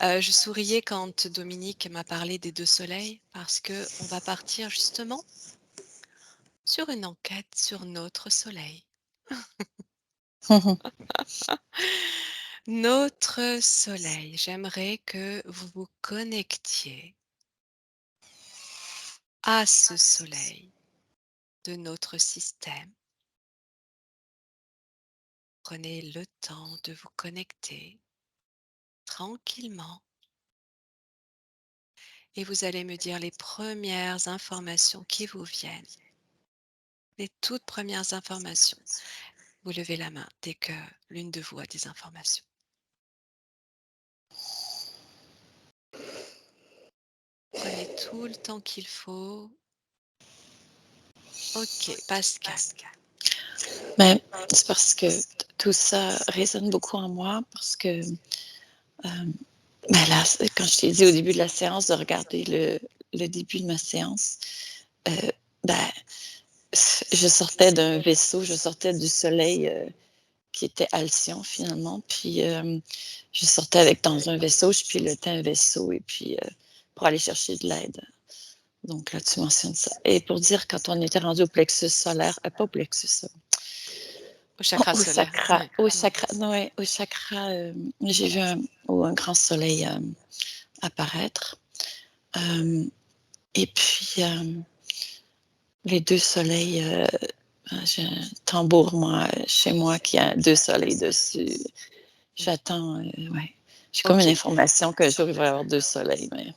Je souriais quand Dominique m'a parlé des 2 soleils parce qu'on va partir justement sur une enquête sur notre soleil. Notre soleil, j'aimerais que vous vous connectiez à ce soleil de notre système. Prenez le temps de vous connecter tranquillement et vous allez me dire les premières informations qui vous viennent, les toutes premières informations. Vous levez la main dès que l'une de vous a des informations. Prenez tout le temps qu'il faut. OK, Pascal. Ben, c'est parce que tout ça résonne beaucoup en moi parce que, ben là, quand je t'ai dit au début de la séance de regarder le début de ma séance, ben, je sortais d'un vaisseau, je sortais du soleil qui était Alcyon finalement, puis je sortais avec dans un vaisseau, je pilotais un vaisseau et puis pour aller chercher de l'aide. Donc là, tu mentionnes ça. Et pour dire, quand on était rendu au plexus solaire, pas au plexus, Au chakra solaire. Ouais. au chakra, j'ai vu un grand soleil apparaître. Et puis, les deux soleils, j'ai un tambour, moi, chez moi, qui a deux soleils dessus. J'attends, ouais. J'ai comme une OK, information qu'un jour, il va y avoir deux soleils. Mais...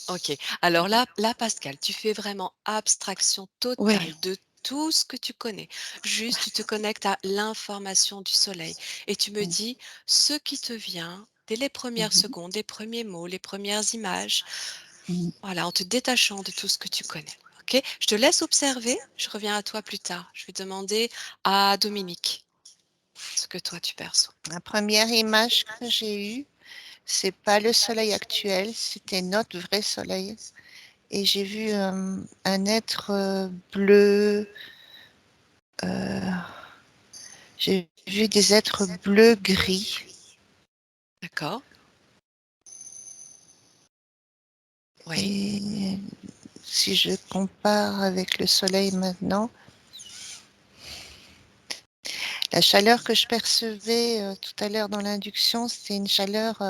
OK. Alors là, Pascal, tu fais vraiment abstraction Oui. totale de tout ce que tu connais. Juste, tu te connectes à l'information du soleil et tu me Mm, dis ce qui te vient dès les premières mhm, secondes, les premiers mots, les premières images. mm. Voilà, en te détachant de tout ce que tu connais. OK? Je te laisse observer, je reviens à toi plus tard. Je vais demander à Dominique ce que toi tu perçois. La première image que j'ai eue, c'est pas le soleil actuel, c'était notre vrai soleil. Et j'ai vu un être bleu. euh, j'ai vu des êtres bleu-gris. D'accord? Oui. Et si je compare avec le soleil maintenant, la chaleur que je percevais tout à l'heure dans l'induction, c'était une chaleur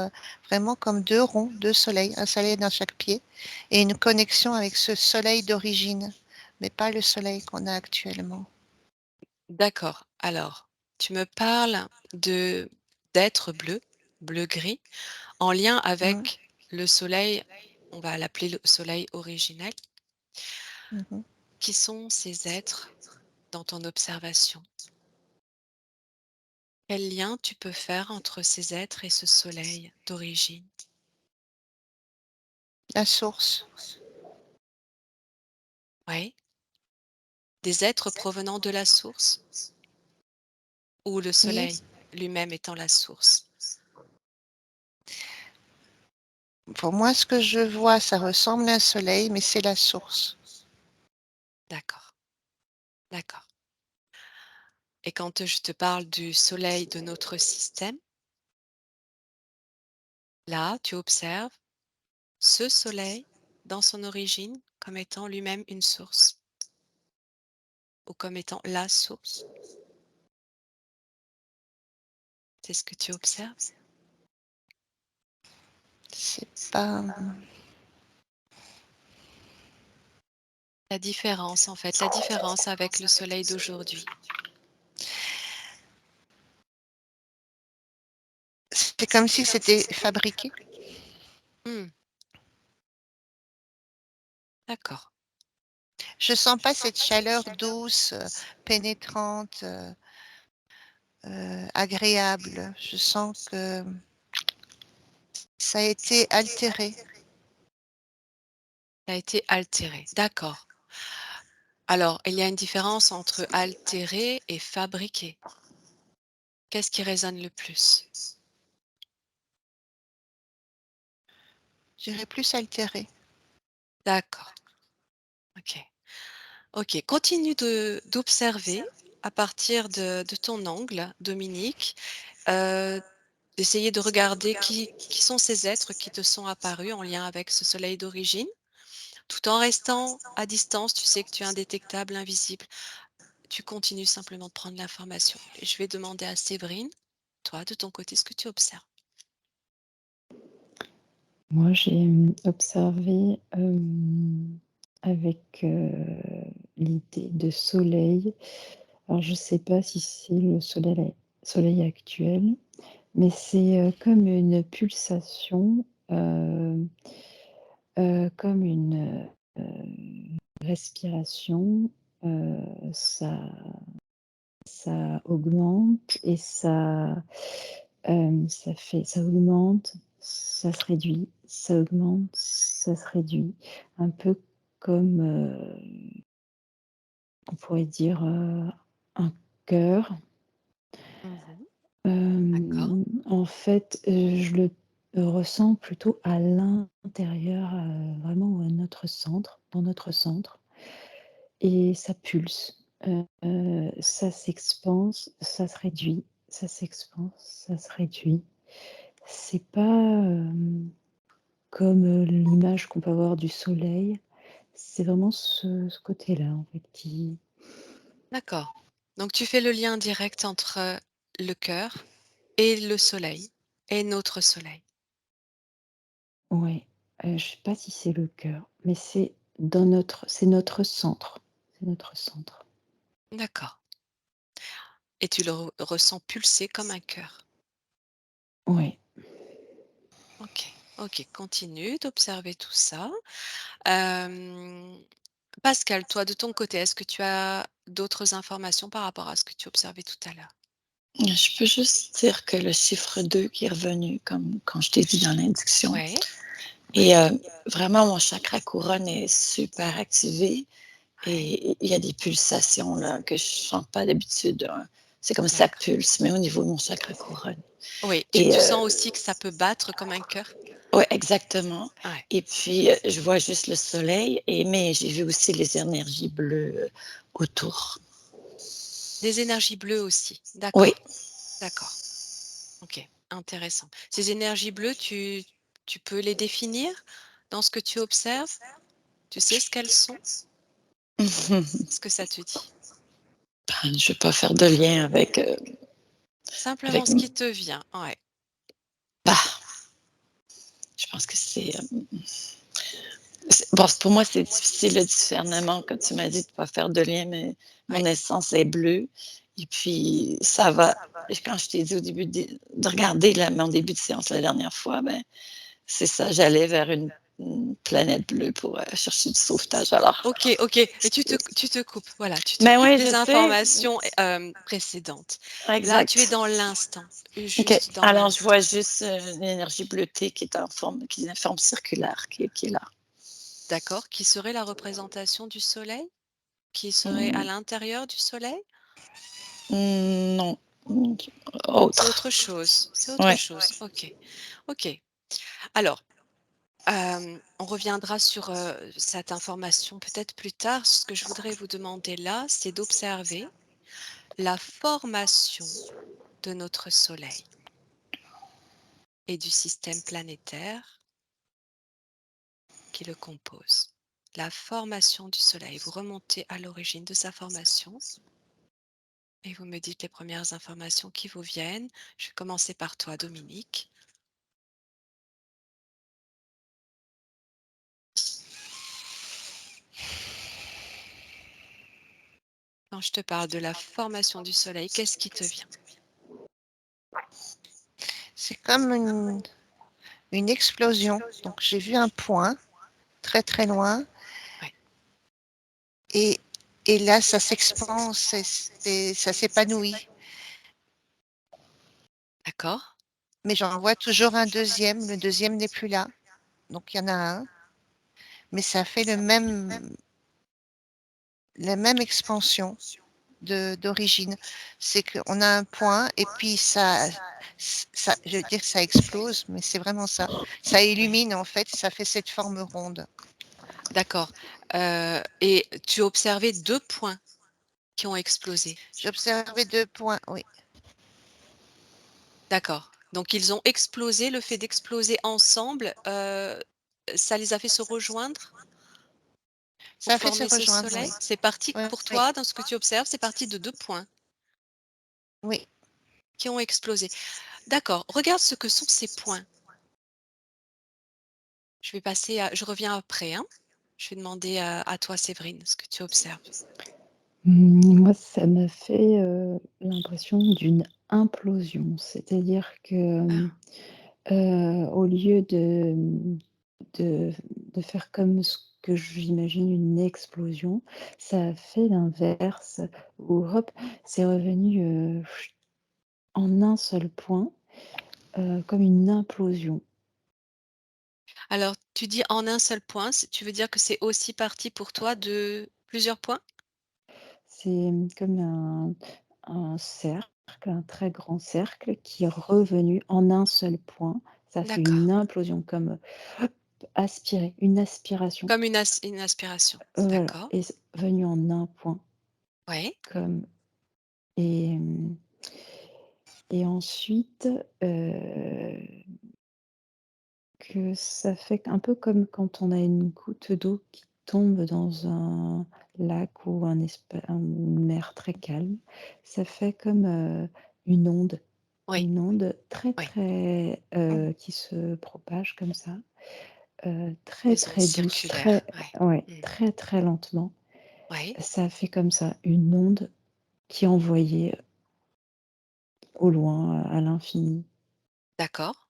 vraiment comme deux ronds, deux soleils, un soleil dans chaque pied, et une connexion avec ce soleil d'origine, mais pas le soleil qu'on a actuellement. D'accord. Alors, tu me parles de d'êtres bleus, bleu-gris, en lien Mm, avec le soleil, on va l'appeler le soleil originel. mhm. Qui sont ces êtres dans ton observation? Quel lien tu peux faire entre ces êtres et ce soleil d'origine? La source, Oui, des êtres provenant de la source ou le oui. soleil lui-même étant la source? Pour moi, ce que je vois, ça ressemble à un soleil, mais c'est la source. D'accord, d'accord. Et quand je te parle du soleil de notre système, là, tu observes ce soleil dans son origine comme étant lui-même une source ou comme étant la source. C'est ce que tu observes? C'est pas. La différence, en fait, la différence avec le soleil d'aujourd'hui. C'est comme si c'était fabriqué. Hmm, d'accord, Je sens pas cette chaleur douce, pénétrante, agréable. Je sens que ça a été altéré. ça a été altéré. D'accord. Alors, il y a une différence entre altéré et fabriqué. Qu'est-ce qui résonne le plus? Je dirais plus altéré. D'accord, ok. Ok, continue d'observer à partir de ton angle, Dominique. Euh, d'essayer de regarder qui sont ces êtres qui te sont apparus en lien avec ce soleil d'origine, tout en restant à distance. Tu sais que tu es indétectable, invisible. Tu continues simplement de prendre l'information. Et je vais demander à Séverine, toi, de ton côté, ce que tu observes. Moi, j'ai observé avec l'idée de soleil. Alors, je ne sais pas si c'est le soleil actuel, mais c'est comme une pulsation, comme une respiration. Ça, ça augmente et ça augmente, ça se réduit, ça augmente, ça se réduit. Un peu comme, on pourrait dire, un cœur. Mhm. D'accord, En fait, je le ressens plutôt à l'intérieur, vraiment à notre centre, dans notre centre et ça pulse. Ça s'expanse, ça se réduit, ça s'expanse, ça se réduit. C'est pas, comme, l'image qu'on peut avoir du soleil, c'est vraiment ce côté-là, en fait, qui d'accord. Donc tu fais le lien direct entre le cœur et le soleil et notre soleil. ouais, je sais pas si c'est le cœur, mais c'est notre centre, c'est notre centre. D'accord. Et tu le ressens pulser comme un cœur. Ouais. Ok, ok, continue d'observer tout ça. Euh, Pascal, toi, de ton côté, est-ce que tu as d'autres informations par rapport à ce que tu observais tout à l'heure? Je peux juste dire que le chiffre 2 qui est revenu, comme quand je t'ai dit dans l'induction, Ouais, et vraiment, mon chakra couronne est super activé ouais, et il y a des pulsations là, que je ne sens pas d'habitude, hein. C'est comme ça d'accord. pulse, mais au niveau de mon chakra couronne. Oui, tu, Et tu sens aussi que ça peut battre comme un cœur? ouais, exactement. Ouais. Et puis, je vois juste le soleil, mais j'ai vu aussi les énergies bleues autour. Des énergies bleues aussi. Oui. D'accord, d'accord. Ok, intéressant. Ces énergies bleues, tu peux les définir dans ce que tu observes? Tu sais ce qu'elles sont? Ce que ça te dit? Je ne vais pas faire de lien Simplement avec ce qui te vient. Ouais, bah, je pense que bon, pour moi, c'est difficile le discernement, comme tu m'as dit, de ne pas faire de lien, mais mon ouais. essence est bleue. Et puis, ça va. Quand je t'ai dit au début de regarder mon début de séance la dernière fois, ben, c'est ça, j'allais vers une planète bleue pour chercher du sauvetage. Alors, Ok, ok. Mais tu te coupes. Voilà, tu te mais coupes oui, je des sais. informations précédentes. Là, tu es Exact. dans l'instant, OK. juste dans Alors, je l'instant. vois juste une énergie bleutée qui est en forme circulaire, qui est là. D'accord? Qui serait la représentation du soleil? Qui serait à Hum, l'intérieur du soleil? non. C'est Autre. autre chose. C'est autre Ouais. chose. Ok. Ok. Alors, on reviendra sur cette information peut-être plus tard. Ce que je voudrais vous demander là, c'est d'observer la formation de notre soleil et du système planétaire qui le compose. La formation du soleil. Vous remontez à l'origine de sa formation et vous me dites les premières informations qui vous viennent. Je vais commencer par toi, Dominique. Quand je te parle de la formation du soleil, qu'est-ce qui te vient? C'est comme une explosion. Donc j'ai vu un point très très loin Ouais, et, et là ça s'expanse, ça s'épanouit. d'accord? Mais j'en vois toujours un deuxième. Le deuxième n'est plus là. Donc il y en a un. Mais ça fait la même expansion d'origine. C'est qu'on a un point et puis je veux dire, ça explose, mais c'est vraiment ça. Ça Oui, illumine en fait, ça fait cette forme ronde. d'accord. Et tu as observé 2 points qui ont explosé. J'ai observé deux points, oui. D'accord. Donc ils ont explosé, le fait d'exploser ensemble, ça les a fait se rejoindre pour Ça a fait se former ce rejoindre, oui. soleil? C'est parti Oui, pour oui, toi, dans ce que tu observes, c'est parti de 2 points oui. qui ont explosé. D'accord, regarde ce que sont ces points. Je reviens après, hein. Je vais demander à toi Séverine, ce que tu observes. Moi, ça m'a fait, l'impression d'une implosion. C'est-à-dire que, Ah, au lieu de de faire comme ce que j'imagine une explosion, ça a fait l'inverse où hop, c'est revenu, en un seul point, comme une implosion. alors tu dis en un seul point, tu veux dire que c'est aussi parti pour toi de plusieurs points? C'est, comme un cercle, un très grand cercle qui est revenu en un seul point. Ça fait D'accord, une implosion comme, hop, aspirer, une aspiration. comme une aspiration. Voilà D'accord, et c'est venu en un point oui, comme et et ensuite, que ça fait un peu comme quand on a une goutte d'eau qui tombe dans un lac ou une mer très calme. Ça fait comme, oui, une onde très, oui, très, qui se propage comme ça, très, les ondes très douce, très circulaires, ouais. ouais, Mmh. très, très lentement. Oui, Ça fait comme ça, une onde qui est envoyée au loin, à l'infini, d'accord,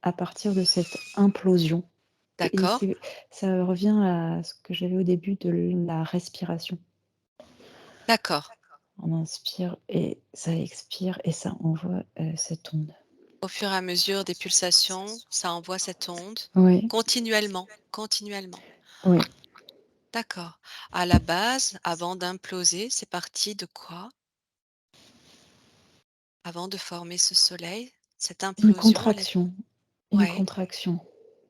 à partir de cette implosion. Et d'accord, ça revient à ce que j'avais au début de la respiration. d'accord. On inspire et ça expire et ça envoie, cette onde. Au fur et à mesure des pulsations, ça envoie cette onde Oui, continuellement, continuellement. oui, D'accord. À la base, avant d'imploser, c'est parti de quoi? Avant de former ce soleil? Cette une implosion, elle est contraction, une ouais, contraction,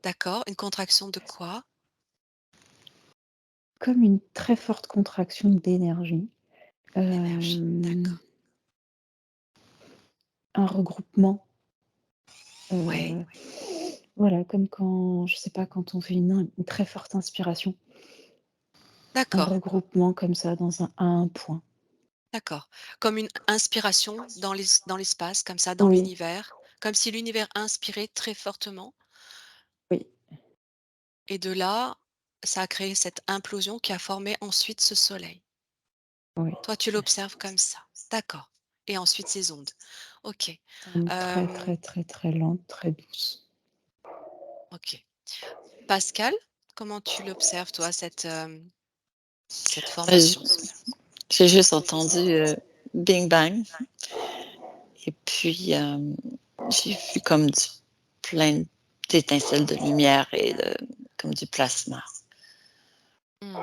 d'accord. Une contraction de quoi? comme une très forte contraction d'énergie, D'énergie. hem, D'accord. un regroupement, Ouais, heu, voilà, comme quand, je sais pas, quand on fait une très forte inspiration, un d'accord, regroupement comme ça dans un à un point. d'accord. Comme une inspiration dans l'espace, comme ça, dans Oui, l'univers, comme si l'univers inspirait très fortement oui, et de là, ça a créé cette implosion qui a formé ensuite ce soleil. oui, Toi, tu l'observes comme ça. D'accord et ensuite ces ondes. OK. très, Hem, très, très, très lente, très douce. OK. Pascal, comment tu l'observes toi cette Bah, j formation? j'ai juste entendu, bing bang et puis, j'ai vu comme du plein d'étincelles de lumière et de comme du plasma. Mmh.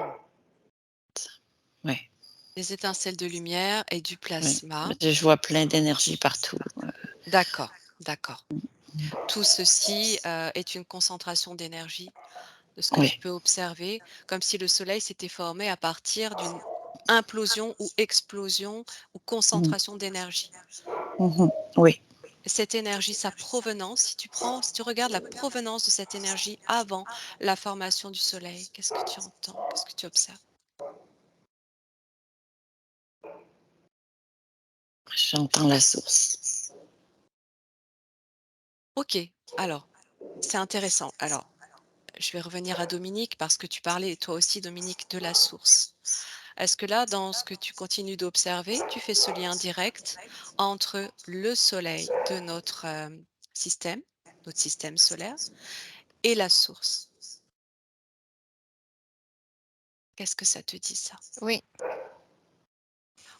Ouais, Des étincelles de lumière et du ouais. plasma. Je vois plein d'énergie partout, D'accord, d'accord. Tout ceci, est une concentration d'énergie de ce que tu oui. peux observer, comme si le soleil s'était formé à partir d'une implosion ou explosion ou Mmh. concentration d'énergie. Mmh. Oui. Cette énergie, sa provenance, si tu regardes la provenance de cette énergie avant la formation du soleil, qu'est-ce que tu entends? Qu'est-ce que tu observes? J'entends la source. OK, alors, c'est intéressant. Alors, je vais revenir à Dominique parce que tu parlais toi aussi, Dominique, de la source. Est-ce que là, dans ce que tu continues d'observer, tu fais ce lien direct entre le soleil de système, notre système solaire, et la source? Qu'est-ce que ça te dit ça? Oui,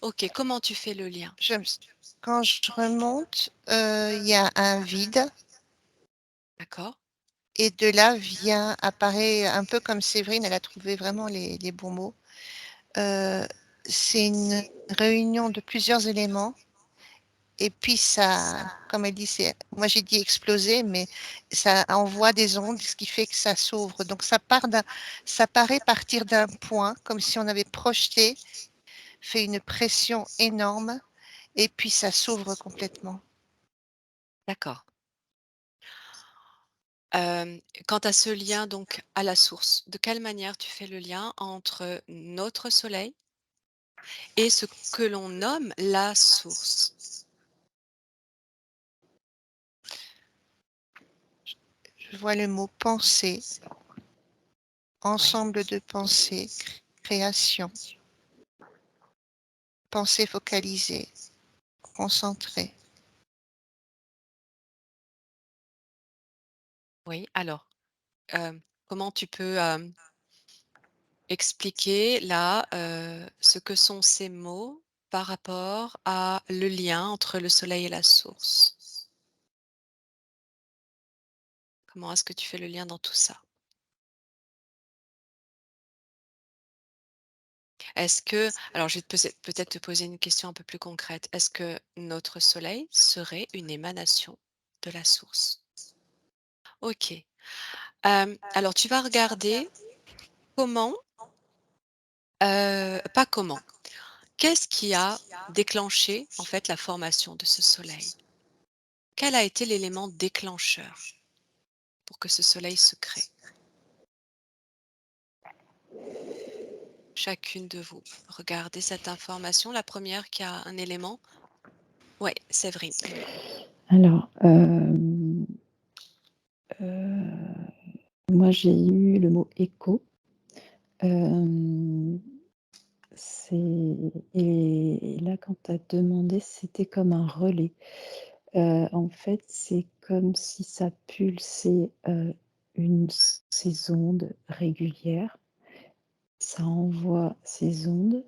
OK, comment tu fais le lien? je me s quand je remonte, il y a un vide D'accord? et de là vient apparaît un peu comme Séverine, elle a trouvé vraiment les bons mots. Heu, c'est une réunion de plusieurs éléments et puis ça, comme elle dit, c'est moi j'ai dit exploser, mais ça envoie des ondes, ce qui fait que ça s'ouvre. Donc ça paraît partir d'un point, comme si on avait projeté, fait une pression énorme et puis ça s'ouvre complètement. D'accord. Quant à ce lien donc à la source, de quelle manière tu fais le lien entre notre soleil et ce que l'on nomme la source? Je vois le mot pensée, Oui, ensemble de pensées, création, pensée focalisée, concentrée. oui. Alors, comment tu peux, expliquer là, ce que sont ces mots par rapport à le lien entre le soleil et la source? Comment est-ce que tu fais le lien dans tout ça? Est-ce que alors je vais te poser peut-être te poser une question un peu plus concrète. Est-ce que notre soleil serait une émanation de la source? OK. Alors tu vas regarder comment, pas comment, qu'est-ce qui a déclenché en fait la formation de ce soleil? Quel a été l'élément déclencheur pour que ce soleil se crée? Chacune de vous, regardez cette information. La première qui a un élément. Ouais, Séverine, dis-moi. Alors, moi j'ai eu le mot écho, hem, c'est et là quand tu as demandé, c'était comme un relais. En fait, c'est comme si ça pulsait, ces ondes régulières. Ça envoie ces ondes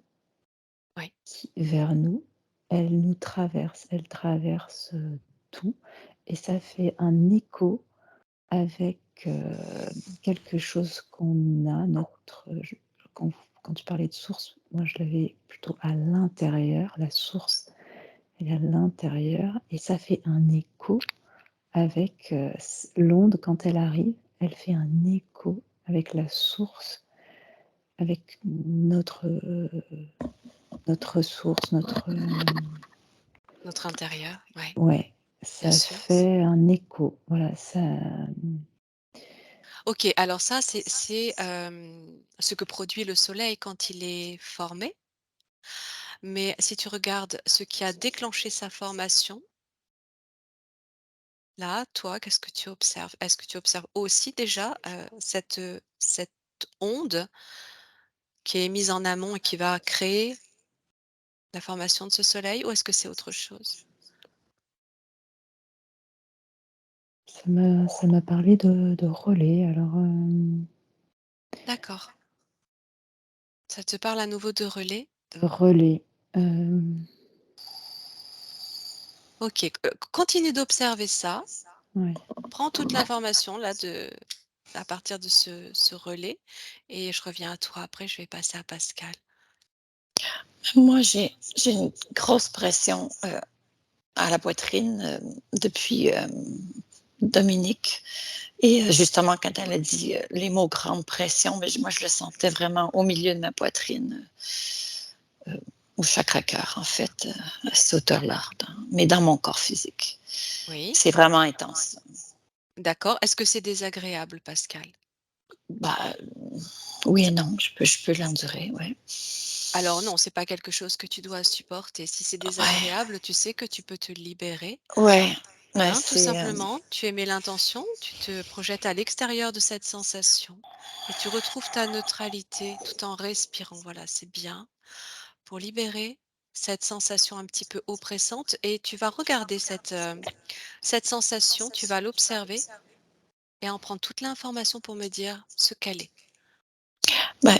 Oui, vers nous. Elles traversent, tout et ça fait un écho avec, quelque chose qu'on a, notre je quand quand tu parlais de source, moi je l'avais plutôt à l'intérieur. La source, elle est à l'intérieur et ça fait un écho avec, s l'onde quand elle arrive, elle fait un écho avec la source, avec notre source, notre intérieur, ouais, ouais, bien ça sûr. fait un écho. Voilà, ça, mmh, OK, alors ça, c'est, ce que produit le soleil quand il est formé. Mais si tu regardes ce qui a déclenché sa formation, là, toi, qu'est-ce que tu observes? Est-ce que tu observes aussi déjà, cette onde qui est mise en amont et qui va créer la formation de ce soleil ou est-ce que c'est autre chose? ça m'a parlé de relais. Alors, D'accord. Ça te parle à nouveau de relais? de relais, hem, OK, continue d'observer ça. ouais. Prends toute l'information là à partir de ce relais et je reviens à toi après, je vais passer à Pascal. Moi, j'ai une grosse pression, à la poitrine, depuis, Dominique et justement quand elle a dit, les mots «grande pression», mais moi je le sentais vraiment au milieu de ma poitrine, au chakra-cœur en fait, à cette hauteur-là, mais dans mon corps physique. Oui, C'est vraiment intense. d'accord. Est-ce que c'est désagréable, Pascal? Bah, oui et non, je peux l'endurer, ouais. Alors non, c'est pas quelque chose que tu dois supporter. Si c'est Ouais, désagréable, tu sais que tu peux te libérer, ouais, ouais, hein, tout c'est, simplement. Tu émets l'intention, tu te projettes à l'extérieur de cette sensation et tu retrouves ta neutralité tout en respirant. Voilà, c'est bien pour libérer cette sensation un petit peu oppressante et tu vas regarder cette sensation, tu vas l'observer et en prendre toute l'information pour me dire ce qu'elle est. bah,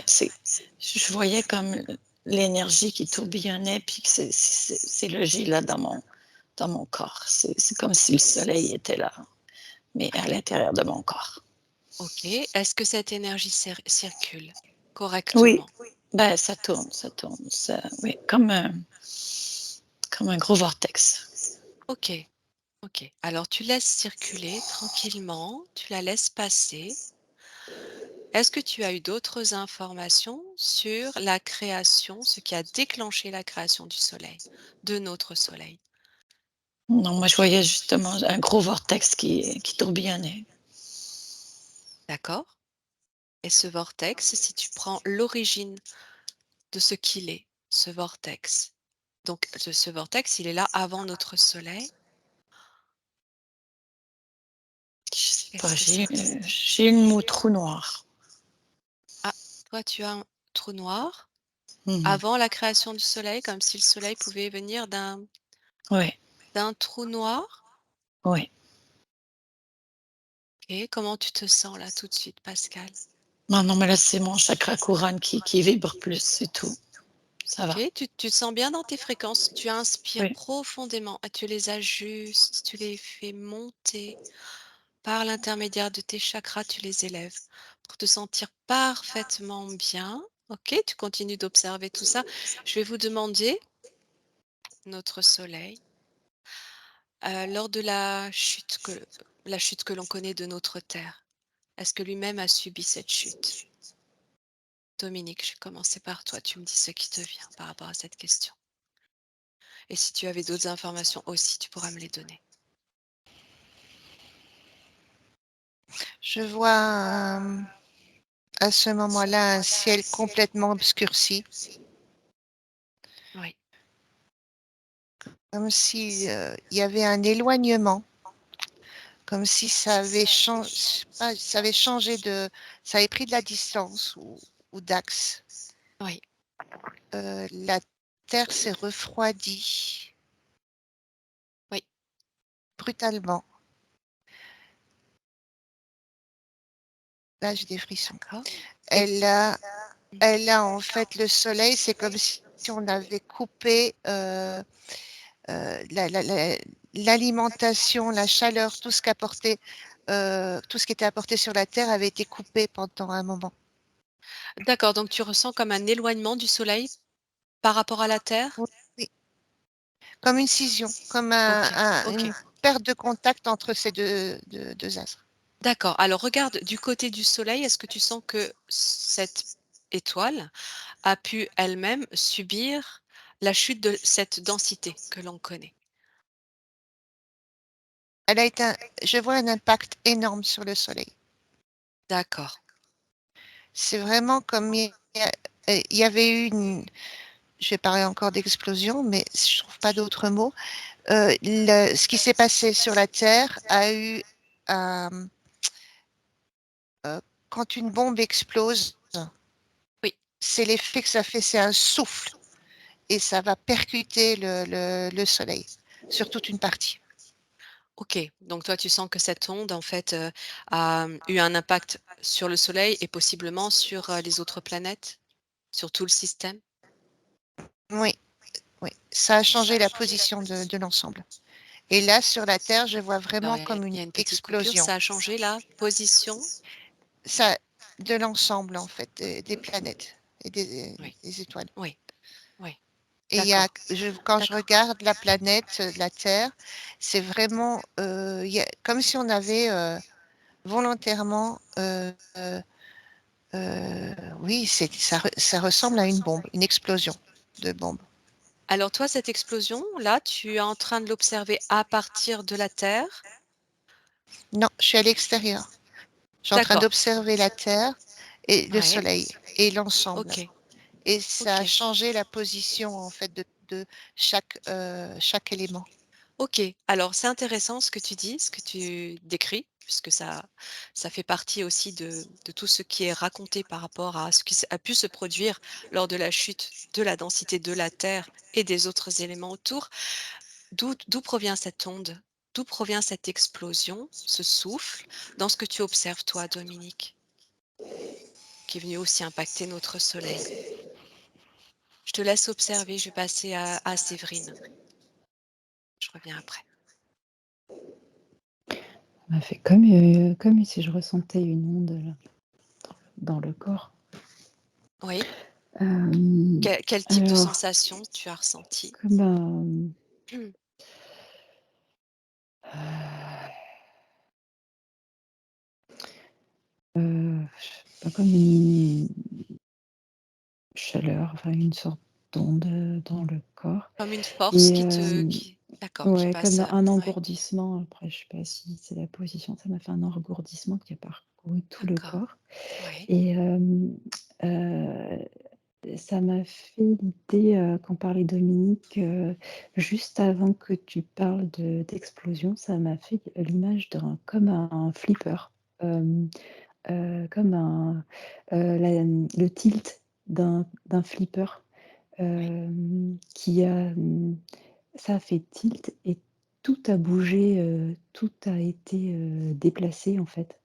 je voyais comme l'énergie qui tourbillonnait puis que c'est logé là dans mon corps. C'est comme si le soleil était là, mais à OK. l'intérieur de mon corps. OK. Est-ce que cette énergie circule Oui, correctement? ben ça tourne, ça oui, comme un gros vortex. OK, OK. Alors tu laisses circuler tranquillement, tu la laisses passer. Est-ce que tu as eu d'autres informations sur la création, ce qui a déclenché la création du soleil, de notre soleil? Non, moi je voyais justement un gros vortex qui tourbillonnait. D'accord? Et ce vortex, si tu prends l'origine de ce qu'il est, ce vortex. Donc ce vortex, il est là avant notre soleil. Je sais pas, Qu'est-ce que c'est? j'ai le mot trou noir. Ah, toi tu as un trou noir Mhm. avant la création du soleil, comme si le soleil pouvait venir Ouais, d'un trou noir? ouais. Et comment tu te sens là tout de suite, Pascal? Non, non, mais là c'est mon chakra couronne qui vibre plus, c'est tout. Ça OK, va. tu te sens bien dans tes fréquences, tu inspires Oui. profondément et tu les ajustes, tu les fais monter par l'intermédiaire de tes chakras, tu les élèves pour te sentir parfaitement bien. OK, tu continues d'observer tout ça. Je vais vous demander, notre soleil, lors de la chute que l'on connaît de notre Terre, est-ce que lui-même a subi cette chute? Dominique, je vais commencer par toi. Tu me dis ce qui te vient par rapport à cette question. Et si tu avais d'autres informations aussi, tu pourras me les donner. Je vois à ce moment-là un ciel complètement obscurci, Oui, comme si il y avait un éloignement, comme si ça avait changé, ça avait changé ça avait pris de la distance ou d'axe. oui, La terre s'est refroidie oui, brutalement. Là, j'ai des frissons. d'accord. Et Elle a, mmh, elle a en fait le soleil, c'est comme si on avait coupé l'alimentation, la chaleur, tout ce qui était apporté sur la Terre avait été coupé pendant un moment. d'accord, donc tu ressens comme un éloignement du soleil par rapport à la Terre? Oui, oui. Comme une scission, comme OK, une OK. perte de contact entre ces deux astres. D'accord. Alors regarde du côté du soleil, est-ce que tu sens que cette étoile a pu elle-même subir la chute de cette densité que l'on connaît? Elle a été, je vois un impact énorme sur le Soleil. D'accord. C'est vraiment comme il y avait eu une, je vais parler encore d'explosion, mais je trouve pas d'autre mot. Ce qui s'est passé sur la Terre a eu, euh, euh, quand une bombe explose, Oui, c'est l'effet que ça fait, c'est un souffle et ça va percuter le Soleil sur toute une partie. OK. Donc toi, tu sens que cette onde, en fait, a, eu un impact sur le soleil et possiblement sur, les autres planètes? Sur tout le système? Oui, oui, ça a changé la position de l'ensemble. Et là, sur la Terre, je vois Alors vraiment comme il une y a une petite coupure, explosion. ça a changé la position? Ça, de l'ensemble, en fait, des planètes et Oui, des étoiles. oui, oui. Et D'accord, quand je d'accord. regarde la planète, la Terre, c'est vraiment comme si on avait volontairement, oui, ça ressemble à une bombe, une explosion de bombe. Alors toi, cette explosion-là, tu es en train de l'observer à partir de la Terre? Non, je suis à l'extérieur. Je suis en train D'accord. d'observer la Terre et le Ouais. Soleil et l'ensemble. OK, Et ça a OK, changé la position en fait de chaque élément. OK. Alors c'est intéressant ce que tu dis, ce que tu décris, puisque ça fait partie aussi de tout ce qui est raconté par rapport à ce qui a pu se produire lors de la chute de la densité de la Terre et des autres éléments autour. D'où provient cette onde? D'où provient cette explosion, ce souffle, dans ce que tu observes toi, Dominique, qui est venu aussi impacter notre soleil? Je te laisse observer, je vais passer à Séverine. Je reviens après. Ça m'a fait comme si je ressentais une onde là, dans le corps. Oui? Hem, Quel type de alors sensation tu as ressenti? comme un, je sais pas, comme une chaleur, enfin une sorte d'onde, dans le corps Comme une force et qui te qui D'accord, qui Ouais, comme passe, un ouais, engourdissement. Après, je sais pas si c'est la position, ça m'a fait un engourdissement qui a parcouru tout le d'accord, corps ouais, et heu, ça m'a fait l'idée, qu'en parlait Dominique, juste avant que tu parles d'explosion, ça m'a fait l'image d'un comme un flipper, hem, comme le tilt d'un flipper, oui, qui a, ça a fait tilt et tout a bougé, tout a été, déplacé en fait.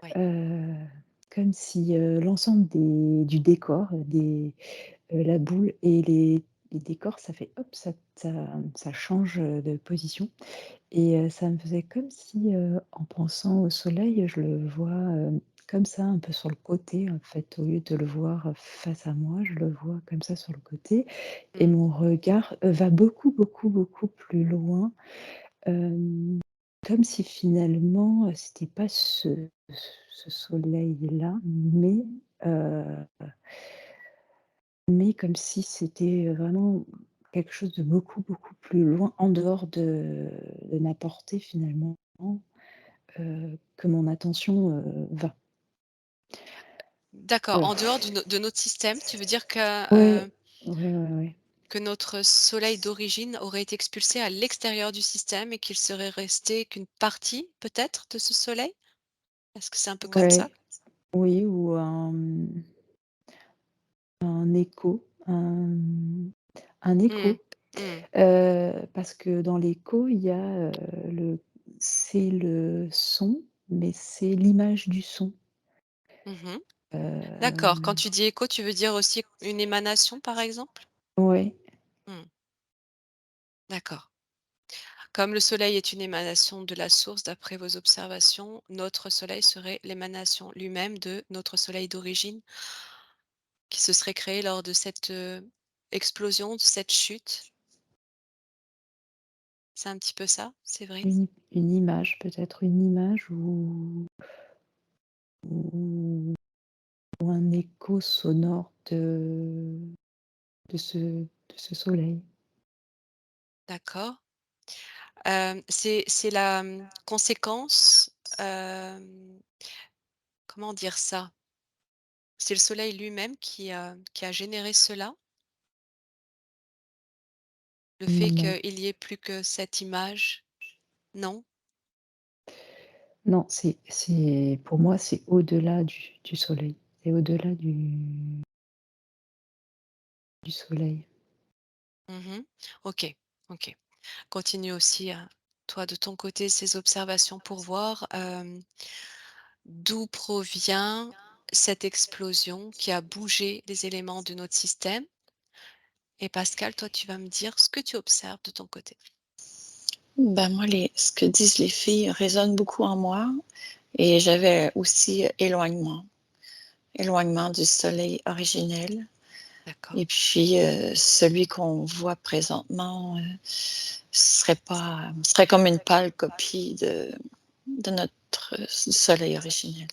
oui. Heu, Comme si, l'ensemble du décor, la boule et les décors, ça fait hop, ça change, de position et ça me faisait comme si, en pensant au soleil, je le vois, comme ça, un peu sur le côté, en fait. Au lieu de le voir face à moi, je le vois comme ça sur le côté et Mmh. mon regard, va beaucoup, beaucoup, beaucoup plus loin, hem, comme si finalement, c'était pas ce soleil-là, heu, mais comme si c'était, vraiment quelque chose de beaucoup, beaucoup plus loin, en dehors de ma portée finalement, que mon attention, va. D'accord, Voilà. en dehors de notre système, tu veux dire Ouais, ouais, ouais, ouais. que notre soleil d'origine aurait été expulsé à l'extérieur du système et qu'il serait resté qu'une partie, peut-être, de ce soleil? Est-ce que c'est un peu comme ça? Ouais, oui ou un écho, un Mmh. écho, Mmh. parce que dans l'écho, il y a, le c'est le son, mais c'est l'image du son. Mmh. D'accord, quand Hem, tu dis écho, tu veux dire aussi une émanation, par exemple? ouais, Mmh, d'accord. Comme le soleil est une émanation de la source d'après vos observations, notre soleil serait l'émanation lui-même de notre soleil d'origine qui se serait créé lors de cette, explosion, de cette chute. C'est un petit peu ça? C'est vrai? une image, peut-être une image ou un écho sonore de ce soleil. D'accord. C'est la, conséquence, comment dire ça? C'est le soleil lui-même qui a généré cela? Le fait Non, qu'il y ait plus que cette image? Non? non, c'est pour moi, c'est au-delà du soleil. C'est au-delà du soleil. Mmh. OK, OK. Continue aussi, toi de ton côté ces observations pour voir, d'où provient cette explosion qui a bougé les éléments de notre système. Et Pascal, toi, tu vas me dire ce que tu observes de ton côté. Ben, moi, ce que disent les filles résonne beaucoup en moi et j'avais aussi éloignement du soleil originel D'accord. et puis, celui qu'on voit présentement, serait comme une pâle copie de notre soleil originel.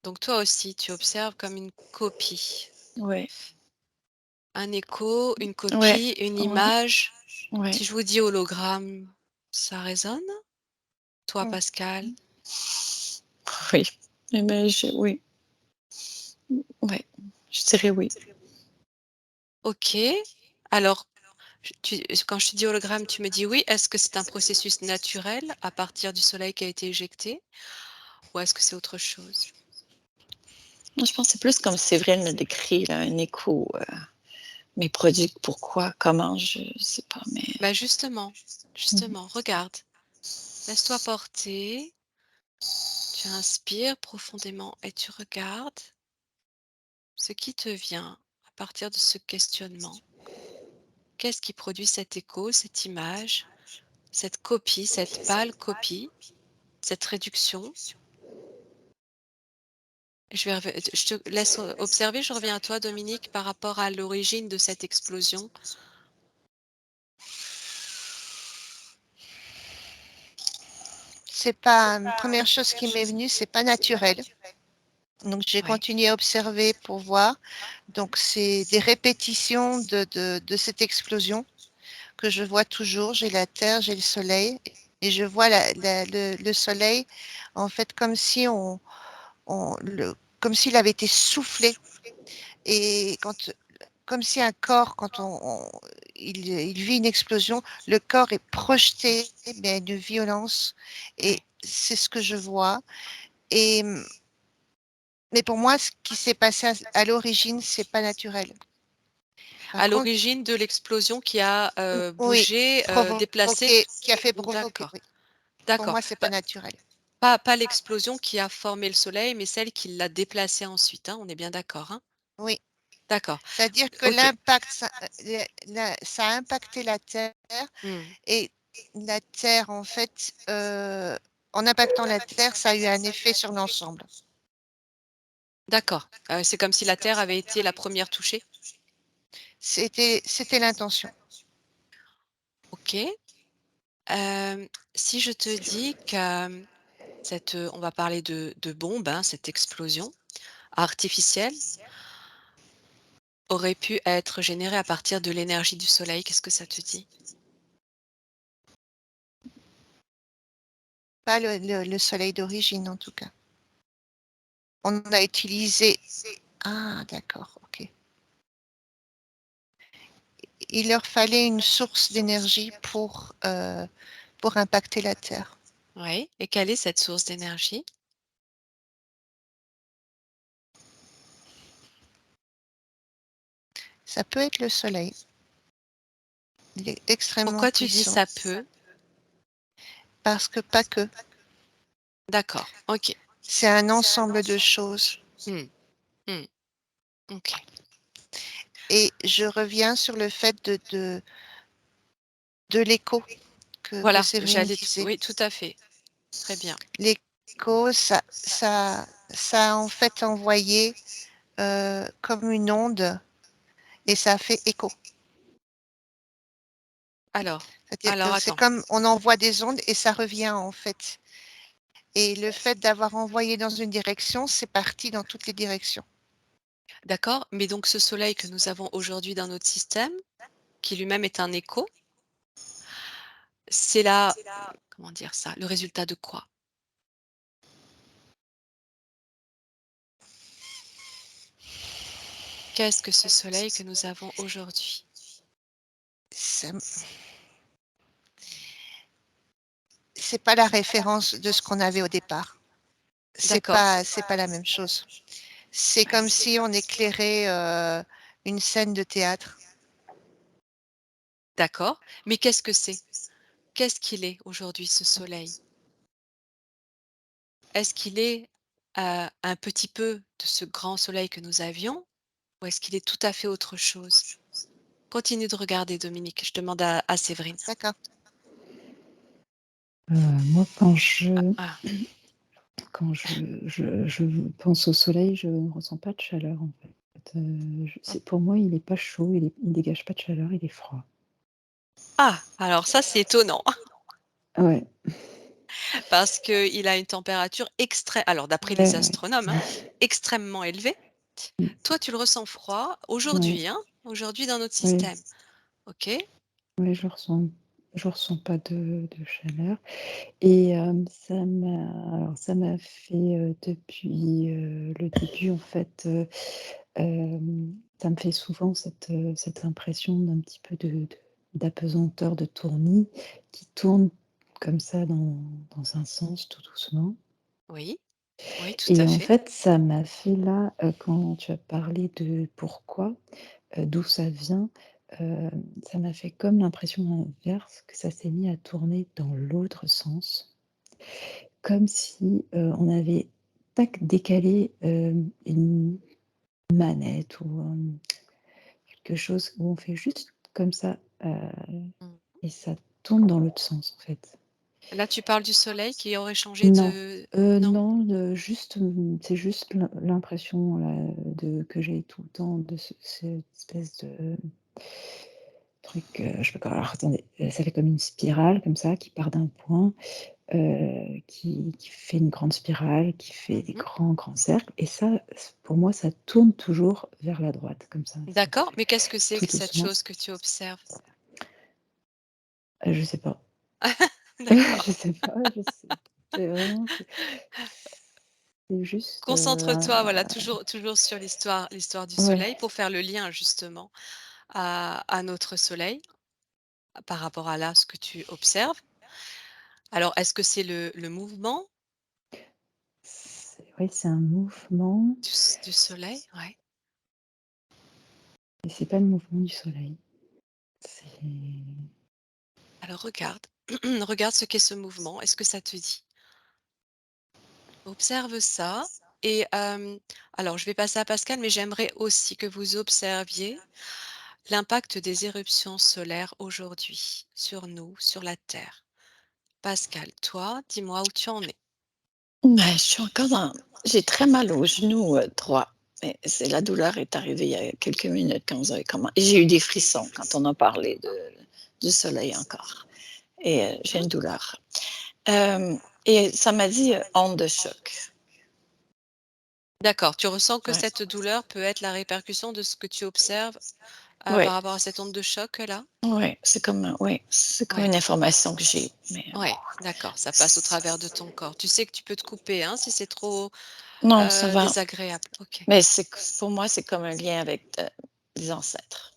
Donc toi aussi, tu observes comme une copie, Ouais, un écho, une ouais, copie, une ouais, image. ouais. Si je vous dis hologramme, ça résonne? Toi, Mmh. Pascal? Oui, eh ben, oui, ouais, je dirais oui. OK. Alors, quand je te dis hologramme, tu me dis oui. Est-ce que c'est un processus naturel à partir du soleil qui a été éjecté ou est-ce que c'est autre chose? Moi, je pense que c'est plus comme Séverine le décrit, là, un écho, mais produit pourquoi, comment, je sais pas, mais Bah justement, mmh. justement, regarde, laisse-toi porter. Tu inspires profondément et tu regardes ce qui te vient à partir de ce questionnement. Qu'est-ce qui produit cet écho, cette image, cette copie, cette pâle copie, cette réduction? Je te laisse observer, je reviens à toi, Dominique, par rapport à l'origine de cette explosion. C'est pas, première chose qui m'est venue, c'est pas naturel. Donc j'ai Ouais, continué à observer pour voir. Donc c'est des répétitions de cette explosion que je vois toujours. J'ai la Terre, j'ai le Soleil, et je vois le Soleil, en fait, comme si comme s'il avait été soufflé. Et comme si un corps, quand il vit une explosion, le corps est projeté, mais à une violence. Et Oui. c'est ce que je vois. Et, mais pour moi, ce qui s'est passé à l'origine, c'est pas naturel. Par À contre, l'origine de l'explosion qui a, oui, bougé, déplacé. provoqué, qui a fait provoquer, D'accord, oui. Pour d'accord. moi, c'est pas naturel. Pas l'explosion qui a formé le soleil, mais celle qui l'a déplacé ensuite, hein, on est bien d'accord, hein? Oui. D'accord. C'est-à-dire que OK. l'impact, ça a impacté la Terre, Mmh. et la Terre, en fait, en impactant la Terre, ça a eu un effet sur l'ensemble. D'accord. C'est comme si la terre avait été la première touchée? C'était l'intention. OK. Si je te dis que, on va parler de bombe, hein, cette explosion artificielle aurait pu être générée à partir de l'énergie du soleil, qu'est-ce que ça te dit? Pas le Soleil d'origine, en tout cas. On a utilisé. Ah, d'accord, ok. Il leur fallait une source d'énergie pour impacter la Terre. Oui, et quelle est cette source d'énergie? Ça peut être le Soleil. Il est extrêmement Pourquoi tu dis puissant. ça peut? Parce que pas que. D'accord, OK. C'est un ensemble de choses. Mmh, mmh, OK. Et je reviens sur le fait de l'écho que Voilà, Séverine j'allais t disait. oui, tout à fait. Très bien. L'écho, ça a en fait envoyé comme une onde, et ça a fait écho. Alors C'est-à-dire alors que c'est attends. comme on envoie des ondes et ça revient en fait. Et le fait d'avoir envoyé dans une direction, c'est parti dans toutes les directions. D'accord, mais donc ce soleil que nous avons aujourd'hui dans notre système, qui lui-même est un écho, c'est la comment dire ça? Le résultat de quoi? Qu'est-ce que ce soleil que nous avons aujourd'hui? Ça- C'est pas la référence de ce qu'on avait au départ. D'accord, C'est pas la même chose. C'est comme si on éclairait une scène de théâtre. d'accord, mais qu'est-ce que c'est? Qu'est-ce qu'il est aujourd'hui ce soleil? Est-ce qu'il est, un petit peu de ce grand soleil que nous avions ou est-ce qu'il est tout à fait autre chose? Continue de regarder Dominique, je demande à Séverine. D'accord. Moi, Ah, quand je pense au soleil, je ne ressens pas de chaleur, en fait. Pour moi, il est pas chaud, il dégage pas de chaleur, il est froid. ah! Alors ça, c'est étonnant Ouais, parce qu'il a une température alors d'après les ouais, astronomes, hein, extrêmement élevée. mmh, Toi, tu le ressens froid ouais, aujourd'hui, hein? Aujourd'hui dans notre ouais, système. OK, ouais, je ressens pas de chaleur et ça m'a fait, depuis, le début, en fait, ça me fait souvent cette impression d'un petit peu d'apesanteur, de tournis qui tourne comme ça dans un sens tout doucement oui, oui, tout à et en fait. fait, ça m'a fait là, quand tu as parlé de pourquoi, d'où ça vient, ça m'a fait comme l'impression inverse que ça s'est mis à tourner dans l'autre sens. Comme si, on avait tac décalé, une manette ou, quelque chose où on fait juste comme ça, Mmh. et ça tourne dans l'autre sens, en fait. Là, tu parles du soleil qui aurait changé Non, de non? non, juste, c'est juste l'impression là, que j'ai tout le temps de cette espèce de truc, je sais pas comment alors attendez, ça fait comme une spirale comme ça qui part d'un point, qui fait une grande spirale, qui fait des Mmh. grands, grands cercles et ça, pour moi, ça tourne toujours vers la droite comme ça D'accord, fait mais qu'est-ce que c'est tout que cette doucement. chose que tu observes? Je sais pas. D'accord. Je sais pas, je sais c'est vraiment c'est juste, Concentre-toi, voilà, toujours sur l'histoire du ouais. soleil pour faire le lien justement à notre soleil, par rapport à là, ce que tu observes. Alors, est-ce que c'est le mouvement Oui, c'est un mouvement du soleil? Ouais. et c'est pas le mouvement du soleil. C'est Alors regarde, regarde ce qu'est ce mouvement. Est-ce que ça te dit? Observe ça et alors je vais passer à Pascal, mais j'aimerais aussi que vous observiez l'impact des éruptions solaires aujourd'hui sur nous, sur la Terre. Pascal, toi, dis-moi où tu en es. Je suis encore dans j'ai très mal au genou, droit, mais c'est la douleur est arrivée il y a quelques minutes quand vous avez j'ai eu des frissons quand on a parlé du soleil encore et j'ai Mmh. une douleur. Hem et ça m'a dit, onde de choc. D'accord, tu ressens que Ouais. cette douleur peut être la répercussion de ce que tu observes, Ouais, par rapport à cette onde de choc-là? ouais, c'est comme Ouais, une information que j'ai, mais ouais, d'accord, ça passe au travers de ton c corps. Tu sais que tu peux te couper, hein, si c'est trop, non, ça va, désagréable. OK. mais c'est pour moi, c'est comme un lien avec, les ancêtres.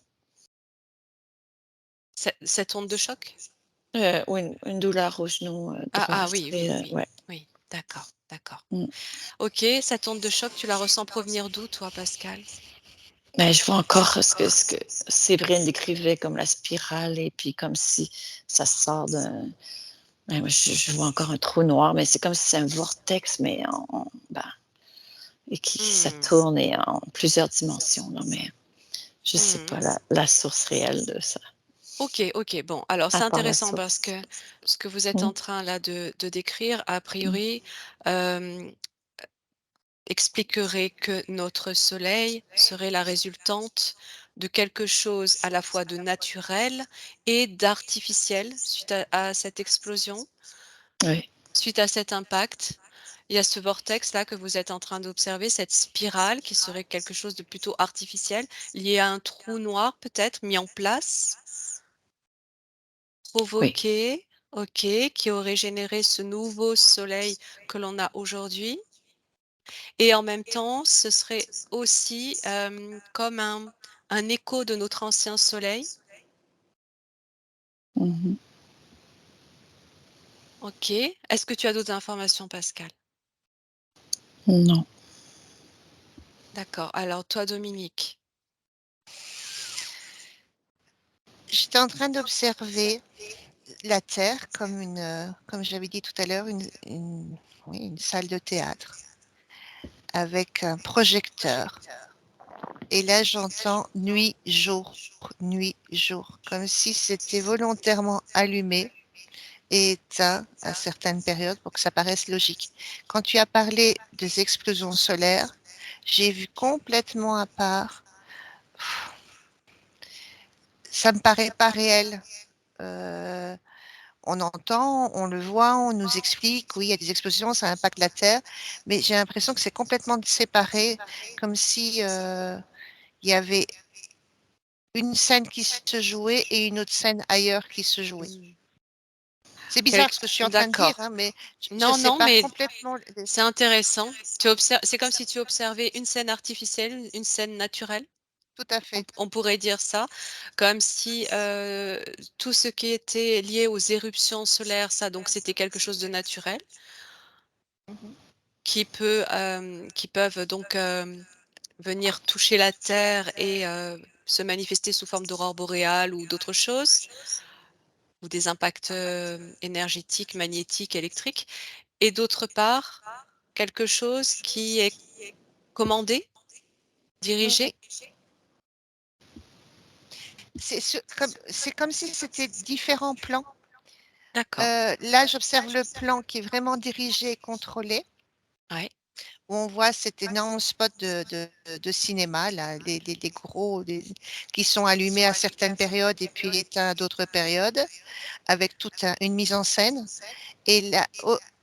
Cette onde de choc? Ou une douleur au genou, Ah, droit, ah oui, oui, c'est, oui, ouais. oui, d'accord, d'accord. Mmh. OK, cette onde de choc, tu la ressens provenir d'où toi, Pascal? Je vois encore ce que Séverine décrivait comme la spirale et puis comme si ça sort d'un moi je vois encore un trou noir, mais c'est comme si c'est un vortex, mais et qui ça Mmh. tourne et en plusieurs dimensions là, mais je sais Mmh. pas la source réelle de ça, OK, OK. Bon, alors à c'est part la intéressant parce source. que ce que vous êtes Mmh, en train là de décrire, a mmh, priori, hem, expliquerait que notre soleil serait la résultante de quelque chose à la fois de naturel et d'artificiel suite à cette explosion, oui, suite à cet impact. Il y a ce vortex-là que vous êtes en train d'observer, cette spirale qui serait quelque chose de plutôt artificiel, lié à un trou noir peut-être mis en place, oui. provoqué, OK, qui aurait généré ce nouveau soleil que l'on a aujourd'hui. Et en même temps, ce serait aussi, comme un écho de notre ancien soleil. Mmh. OK. Est-ce que tu as d'autres informations, Pascal? Non. D'accord. Alors toi, Dominique? J'étais en train d'observer la Terre comme comme j'avais dit tout à l'heure, oui, une salle de théâtre avec un projecteur. Et là, j'entends nuit, jour, jour, comme si c'était volontairement allumé et éteint à certaines périodes pour que ça paraisse logique. Quand tu as parlé des explosions solaires, j'ai vu complètement à part. Ça me paraît pas réel. Euh, on entend, on le voit, on nous explique, oui, il y a des explosions, ça impacte la Terre, mais j'ai l'impression que c'est complètement séparé, comme si il y avait une scène qui se jouait et une autre scène ailleurs qui se jouait. Mmh. C'est bizarre ce Quelque que je suis en train de dire, D'accord. hein, mais je Non, non, sépare mais complètement. c'est intéressant. Tu observes, c'est comme si tu observais une scène artificielle, une scène naturelle. Tout à On fait. on pourrait dire ça, comme si, tout ce qui était lié aux éruptions solaires, ça donc c'était quelque chose de naturel, Mhm. qui peuvent donc, venir toucher la terre et se manifester sous forme d'aurore boréale ou d'autres choses, ou des impacts, énergétiques, magnétiques, électriques et d'autre part, quelque chose qui est commandé, Oui. dirigé? C'est comme si c'était différents plans. D'accord, Là, j'observe le plan qui est vraiment dirigé et contrôlé, ouais. où on voit cet énorme spot de cinéma, là, les gros qui sont allumés à certaines périodes et puis éteints à d'autres périodes, avec toute une mise en scène. Et là,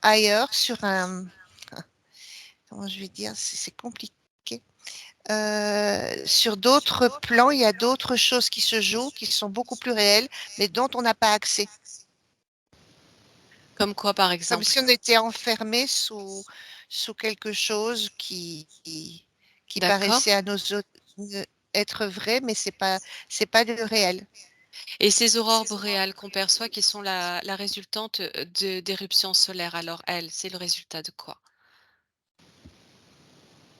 ailleurs, sur un, comment je vais dire, c'est compliqué. Sur d'autres plans, il y a d'autres choses qui se jouent, qui sont beaucoup plus réelles, mais dont on n'a pas accès. Comme quoi, par Comme exemple? si on était enfermé sous quelque chose qui D'accord. paraissait à nos yeux être vrai, mais c'est pas le réel. Et ces aurores boréales qu'on perçoit qui sont la résultante, d'éruptions solaires, alors elles, c'est le résultat de quoi?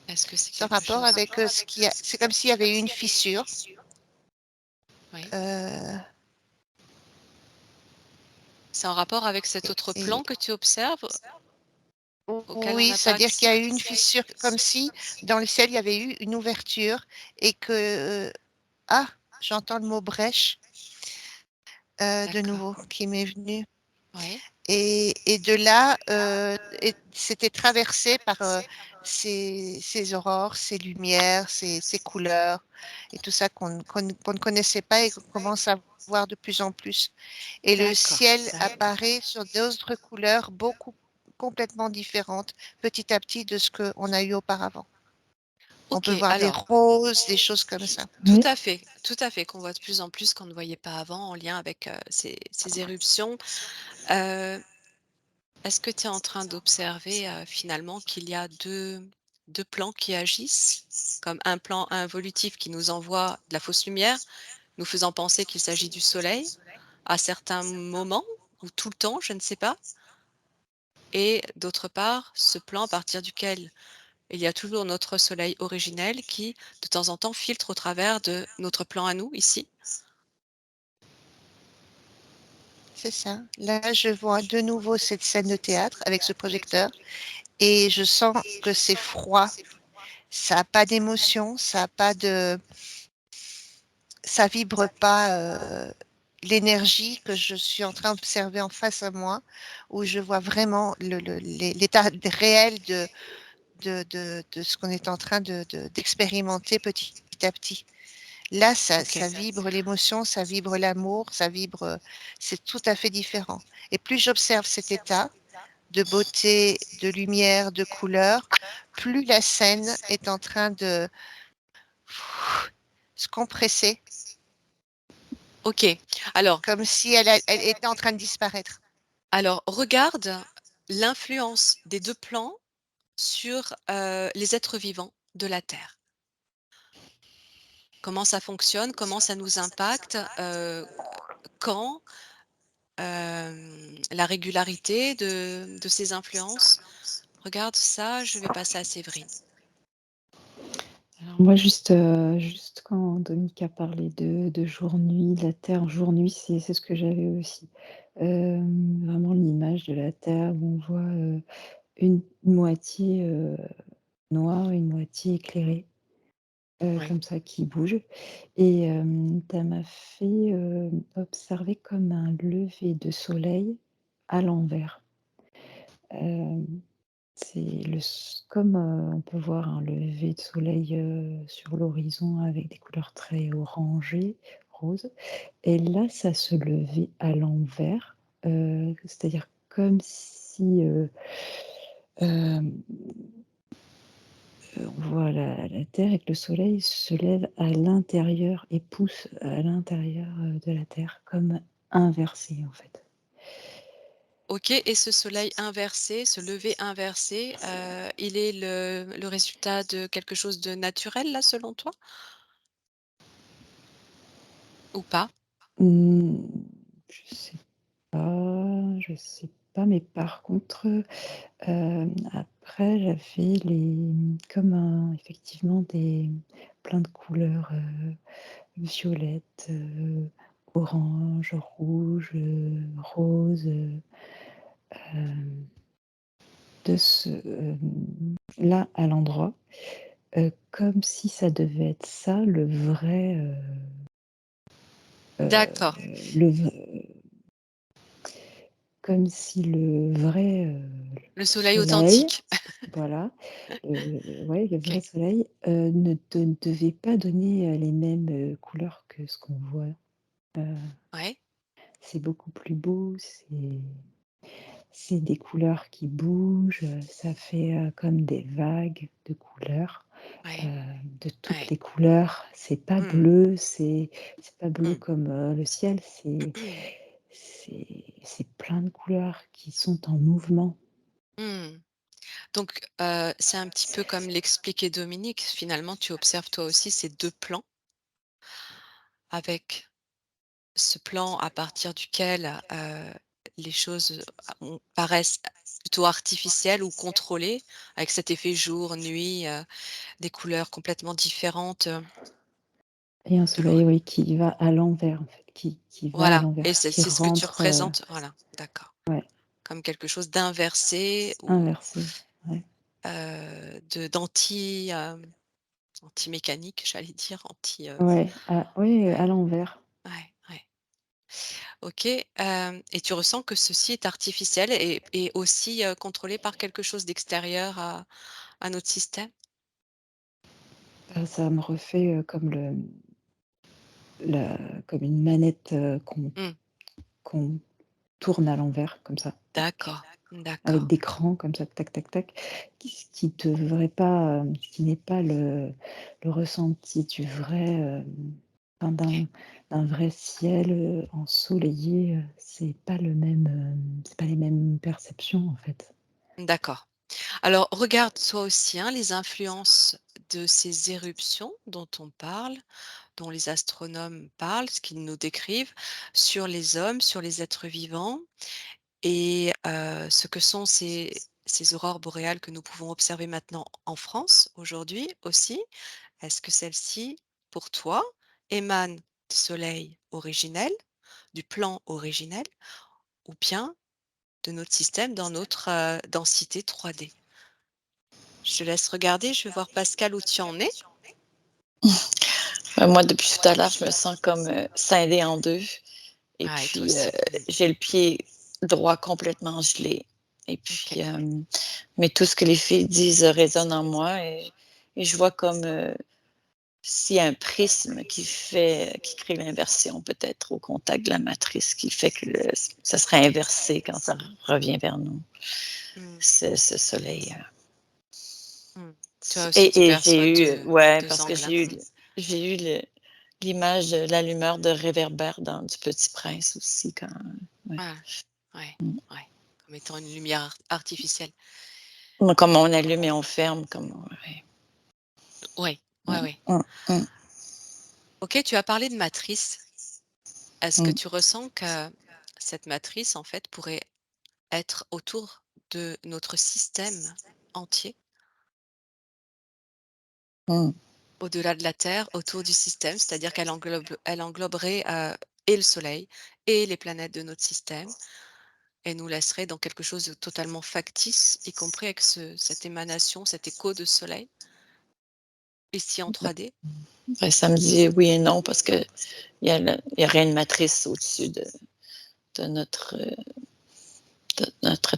Est-ce que c'est Sans quelque rapport chose avec ce qu'il y a. C'est comme s'il y avait eu une fissure. oui. euh, C'est en rapport avec cet autre et, plan que tu observes, auquel on oui, n'a pas c'est-à-dire qu'il y accès? a eu une fissure, comme si dans le ciel il y avait eu une ouverture et que ah, j'entends le mot brèche de D'accord. nouveau qui m'est venu. Oui. Et de là, c'était traversé par ces aurores, ces lumières, ces couleurs et tout ça qu'on ne connaissait pas et qu'on commence à voir de plus en plus. Et le D'accord, ciel d'accord. apparaît sur d'autres couleurs beaucoup complètement différentes petit à petit de ce qu'on a eu auparavant. On peut OK, voir des alors roses, des choses comme ça. Oui. tout à fait, qu'on voit de plus en plus, qu'on ne voyait pas avant en lien avec, ces éruptions. Heu, Est-ce que tu es en train d'observer, finalement qu'il y a deux plans qui agissent? Comme un plan involutif qui nous envoie de la fausse lumière, nous faisant penser qu'il s'agit du soleil à certains moments ou tout le temps, je ne sais pas. Et d'autre part, ce plan à partir duquel il y a toujours notre soleil originel qui, de temps en temps, filtre au travers de notre plan à nous, ici. C'est ça. Là, je vois de nouveau cette scène de théâtre avec ce projecteur et je sens que c'est froid. Ça n'a pas d'émotion, ça a pas de, ça vibre pas l'énergie que je suis en train d'observer en face à moi, où je vois vraiment l'état réel de ce qu'on est en train d'expérimenter petit à petit. Là, OK. ça vibre l'émotion, ça vibre l'amour, ça vibre, c'est tout à fait différent. Et plus j'observe cet état de beauté, de lumière, de couleur, plus la scène est en train de se compresser, OK. Alors comme si elle était en train de disparaître. alors regarde l'influence des 2 plans sur, les êtres vivants de la Terre. Comment ça fonctionne? Comment ça nous impacte? Quand? La régularité de ces influences? Regarde ça, je vais passer à Séverine. Alors moi juste quand Dominique a parlé de jour-nuit, de la Terre jour-nuit, c'est ce que j'avais aussi. Vraiment l'image de la Terre où on voit, une moitié, noire, une moitié éclairée, Oui. comme ça qui bouge et ça m'a fait, observer comme un lever de soleil à l'envers. Hem C'est le s comme, on peut voir un lever de soleil, sur l'horizon avec des couleurs très orangées, roses et là, ça se levait à l'envers, c'est-à-dire comme si, hem, on voit la terre et que le soleil se lève à l'intérieur et pousse à l'intérieur, de la terre, comme inversé, en fait. OK, et ce soleil inversé, ce lever inversé, il est le résultat de quelque chose de naturel là, selon toi? Ou pas? Mmh, je sais je sais pas, mais par contre, après j'avais comme un effectivement plein de couleurs, violettes, orange, rouge, rose, de là à l'endroit, comme si ça devait être ça D'accord, le v comme si le vrai, le soleil soleil, authentique. voilà, ouais, le vrai OK, soleil, ne devait pas donner, les mêmes, couleurs que ce qu'on voit. Heu, ouais, c'est beaucoup plus beau, c'est des couleurs qui bougent, ça fait, comme des vagues de couleurs, heu, ouais, de toutes ouais. les couleurs. C'est pas Mmh, bleu, c'est pas bleu mmh. comme, le ciel, c'est plein de couleurs qui sont en mouvement. Mmh. Donc, c'est un petit peu comme l'expliquait Dominique, finalement, tu observes toi aussi ces 2 plans avec ce plan à partir duquel, les choses paraissent plutôt artificielles ou contrôlées, avec cet effet jour, nuit, des couleurs complètement différentes, Et un de l'hori soleil, oui, qui va à l'envers, en fait, qui va à voilà, et l'envers, qui c'est ce que tu rentre, représentes, voilà, d'accord. ouais, Comme quelque chose d'inversé ou, inversé, ouais. de d'anti, anti-mécanique, j'allais dire, anti, Ouais, oui, ouais, à l'envers. ouais, ouais. OK, et tu ressens que ceci est artificiel et aussi, contrôlé par quelque chose d'extérieur à notre système? Ça me refait, comme une manette, Mmh, qu'on tourne à l'envers comme ça, tac, d'accord, avec d'accord. des crans comme ça, tac, tac, tac, qui devrait pas, qui n'est pas le ressenti du vrai, enfin OK, d'un vrai ciel, ensoleillé, c'est pas les mêmes perceptions, en fait. d'accord. Alors regarde toi aussi, hein, les influences de ces éruptions dont on parle, dont les astronomes parlent, ce qu'ils nous décrivent, sur les hommes, sur les êtres vivants et ce que sont ces aurores boréales que nous pouvons observer maintenant en France, aujourd'hui aussi. Est-ce que celles-ci, pour toi, émanent du soleil originel, du plan originel ou bien de notre système dans notre, densité 3D? Je te laisse regarder, je vais voir Pascal où tu en es. Moi, depuis tout à l'heure, je me sens comme, scindée en 2 et Ah et toi puis, aussi. j'ai le pied droit complètement gelé et puis, OK, mais tout ce que les filles disent résonne en moi et je vois comme, s'il y a un prisme qui crée l'inversion peut-être au contact de la matrice qui fait que ça serait inversé quand ça revient vers nous, mmh, ce soleil. mmh. Toi aussi tu Et j'ai perçois eu 2 ouais, 2 parce que angles, hein? l'image de l'allumeur de réverbère dans du Petit Prince aussi quand ouais. Ah, ouais, Mmh. ouais, comme étant une lumière artificielle. Comme on allume et on ferme, comme ouais. Oui, ouais, Mmh, ouais. mmh, mmh, OK, tu as parlé de matrice. Est-ce que mmh, tu ressens que cette matrice, en fait, pourrait être autour de notre système entier, mmh. au-delà de la Terre, autour du système? C'est-à-dire elle engloberait, et le Soleil et les planètes de notre système et nous laisserait dans quelque chose de totalement factice, y compris avec cette émanation, cet écho de soleil, ici en 3D? Ben, ça me dit oui et non parce que il y aurait une matrice au-dessus de notre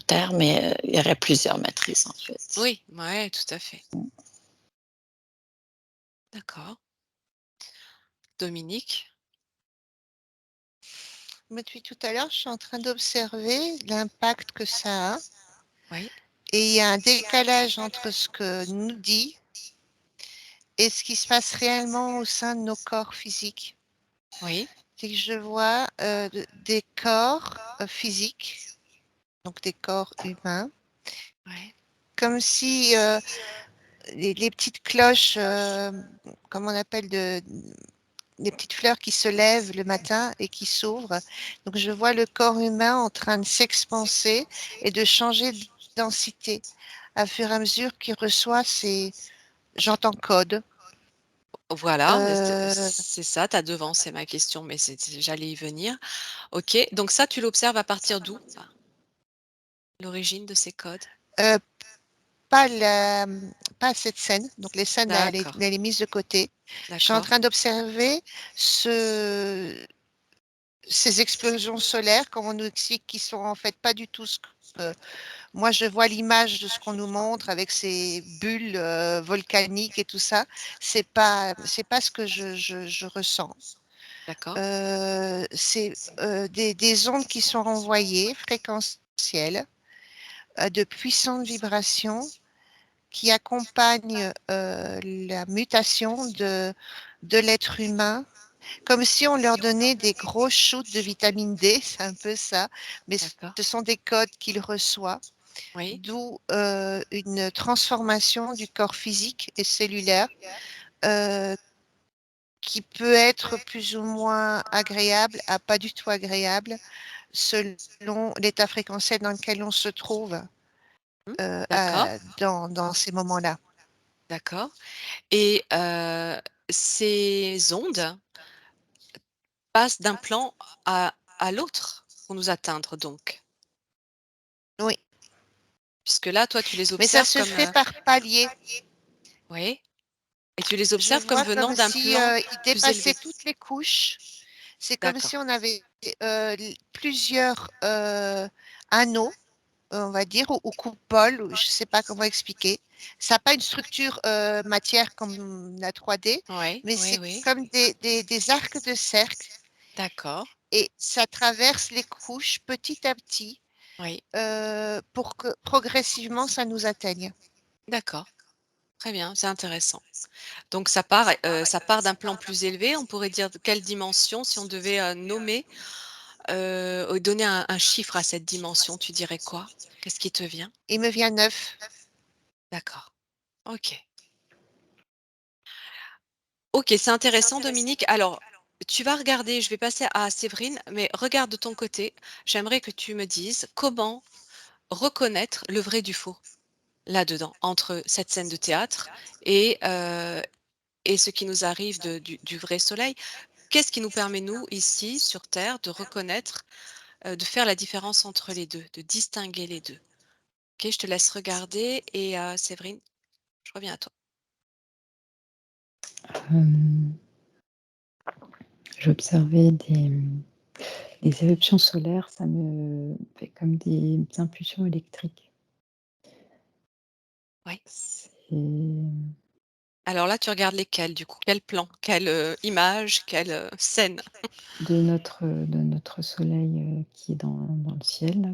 terre, mais, il y aurait plusieurs matrices, en fait. Oui, ouais, tout à fait. D'accord. Dominique? Depuis tout à l'heure, je suis en train d'observer l'impact que ça a. Oui, Et il y a un décalage entre ce que nous dit et ce qui se passe réellement au sein de nos corps physiques. oui, C'est que je vois des corps physiques, donc des corps humains, ouais, comme si les petites cloches, comme on appelle des petites fleurs qui se lèvent le matin et qui s'ouvrent. Donc je vois le corps humain en train de s'expanser et de changer de densité à fur et à mesure qu'il reçoit ces, j'entends code. voilà, mais Euh, c'est ça, tu as devancé ma question, mais j'allais y venir. OK, donc ça, tu l'observes à partir d'où? L'origine de ces codes? euh, pas, la, pas cette scène, donc les scènes, D'accord, elle est mise de côté. Je suis en d'accord, train d'observer ces explosions solaires, comme on nous explique, qui sont en fait pas du tout ce que moi je vois l'image de ce qu'on nous montre avec ces bulles volcaniques et tout ça. C'est pas ce que je ressens. d'accord, C'est des ondes qui sont envoyées, fréquentielles, de puissantes vibrations qui accompagnent la mutation de l'être humain Comme si on leur donnait des gros shoots de vitamine D, c'est un peu ça, mais D'accord. ce sont des codes qu'il reçoit, Oui. d'où une transformation du corps physique et cellulaire euh, qui peut être plus ou moins agréable à pas du tout agréable selon l'état fréquentiel dans lequel on se trouve Mmh. D'accord, dans ces moments-là. d'accord et ces ondes passent d'un plan à l'autre pour nous atteindre donc? Oui, Puisque là, toi, tu les mais ça observes se comme, fait par paliers. oui et tu les Je observes comme vois venant comme d'un si plan il plus dépassait élevé? toutes les couches. C'est comme D'accord, si on avait plusieurs anneaux, on va dire, ou coupoles, ou je ne sais pas comment expliquer. Ça n'a pas une structure matière comme la 3D, oui, mais oui, c'est oui, comme des arcs de cercle d'accord, et ça traverse les couches petit à petit oui, pour que progressivement ça nous atteigne. d'accord, très bien, c'est intéressant. Donc ça part d'un plan plus élevé, on pourrait dire de quelle dimension si on devait, nommer, donner un chiffre à cette dimension, tu dirais quoi? Qu'est-ce qui te vient? Il me vient neuf. D'accord, OK. OK, c'est intéressant Dominique. Alors, tu vas regarder, je vais passer à Séverine, mais regarde de ton côté. J'aimerais que tu me dises comment reconnaître le vrai du faux là-dedans, entre cette scène de théâtre et ce qui nous arrive du vrai soleil. Qu'est-ce qui nous permet, nous, ici, sur Terre, de reconnaître, de faire la différence entre les 2, de distinguer les 2. OK, je te laisse regarder et Séverine, je reviens à toi. Hem, J'observais les éruptions solaires, ça me fait comme des impulsions électriques. Oui. C'est Alors là, tu regardes lesquels du coup? Quel plan? Quelle, image? Quelle, scène? de notre soleil, qui est dans le ciel là,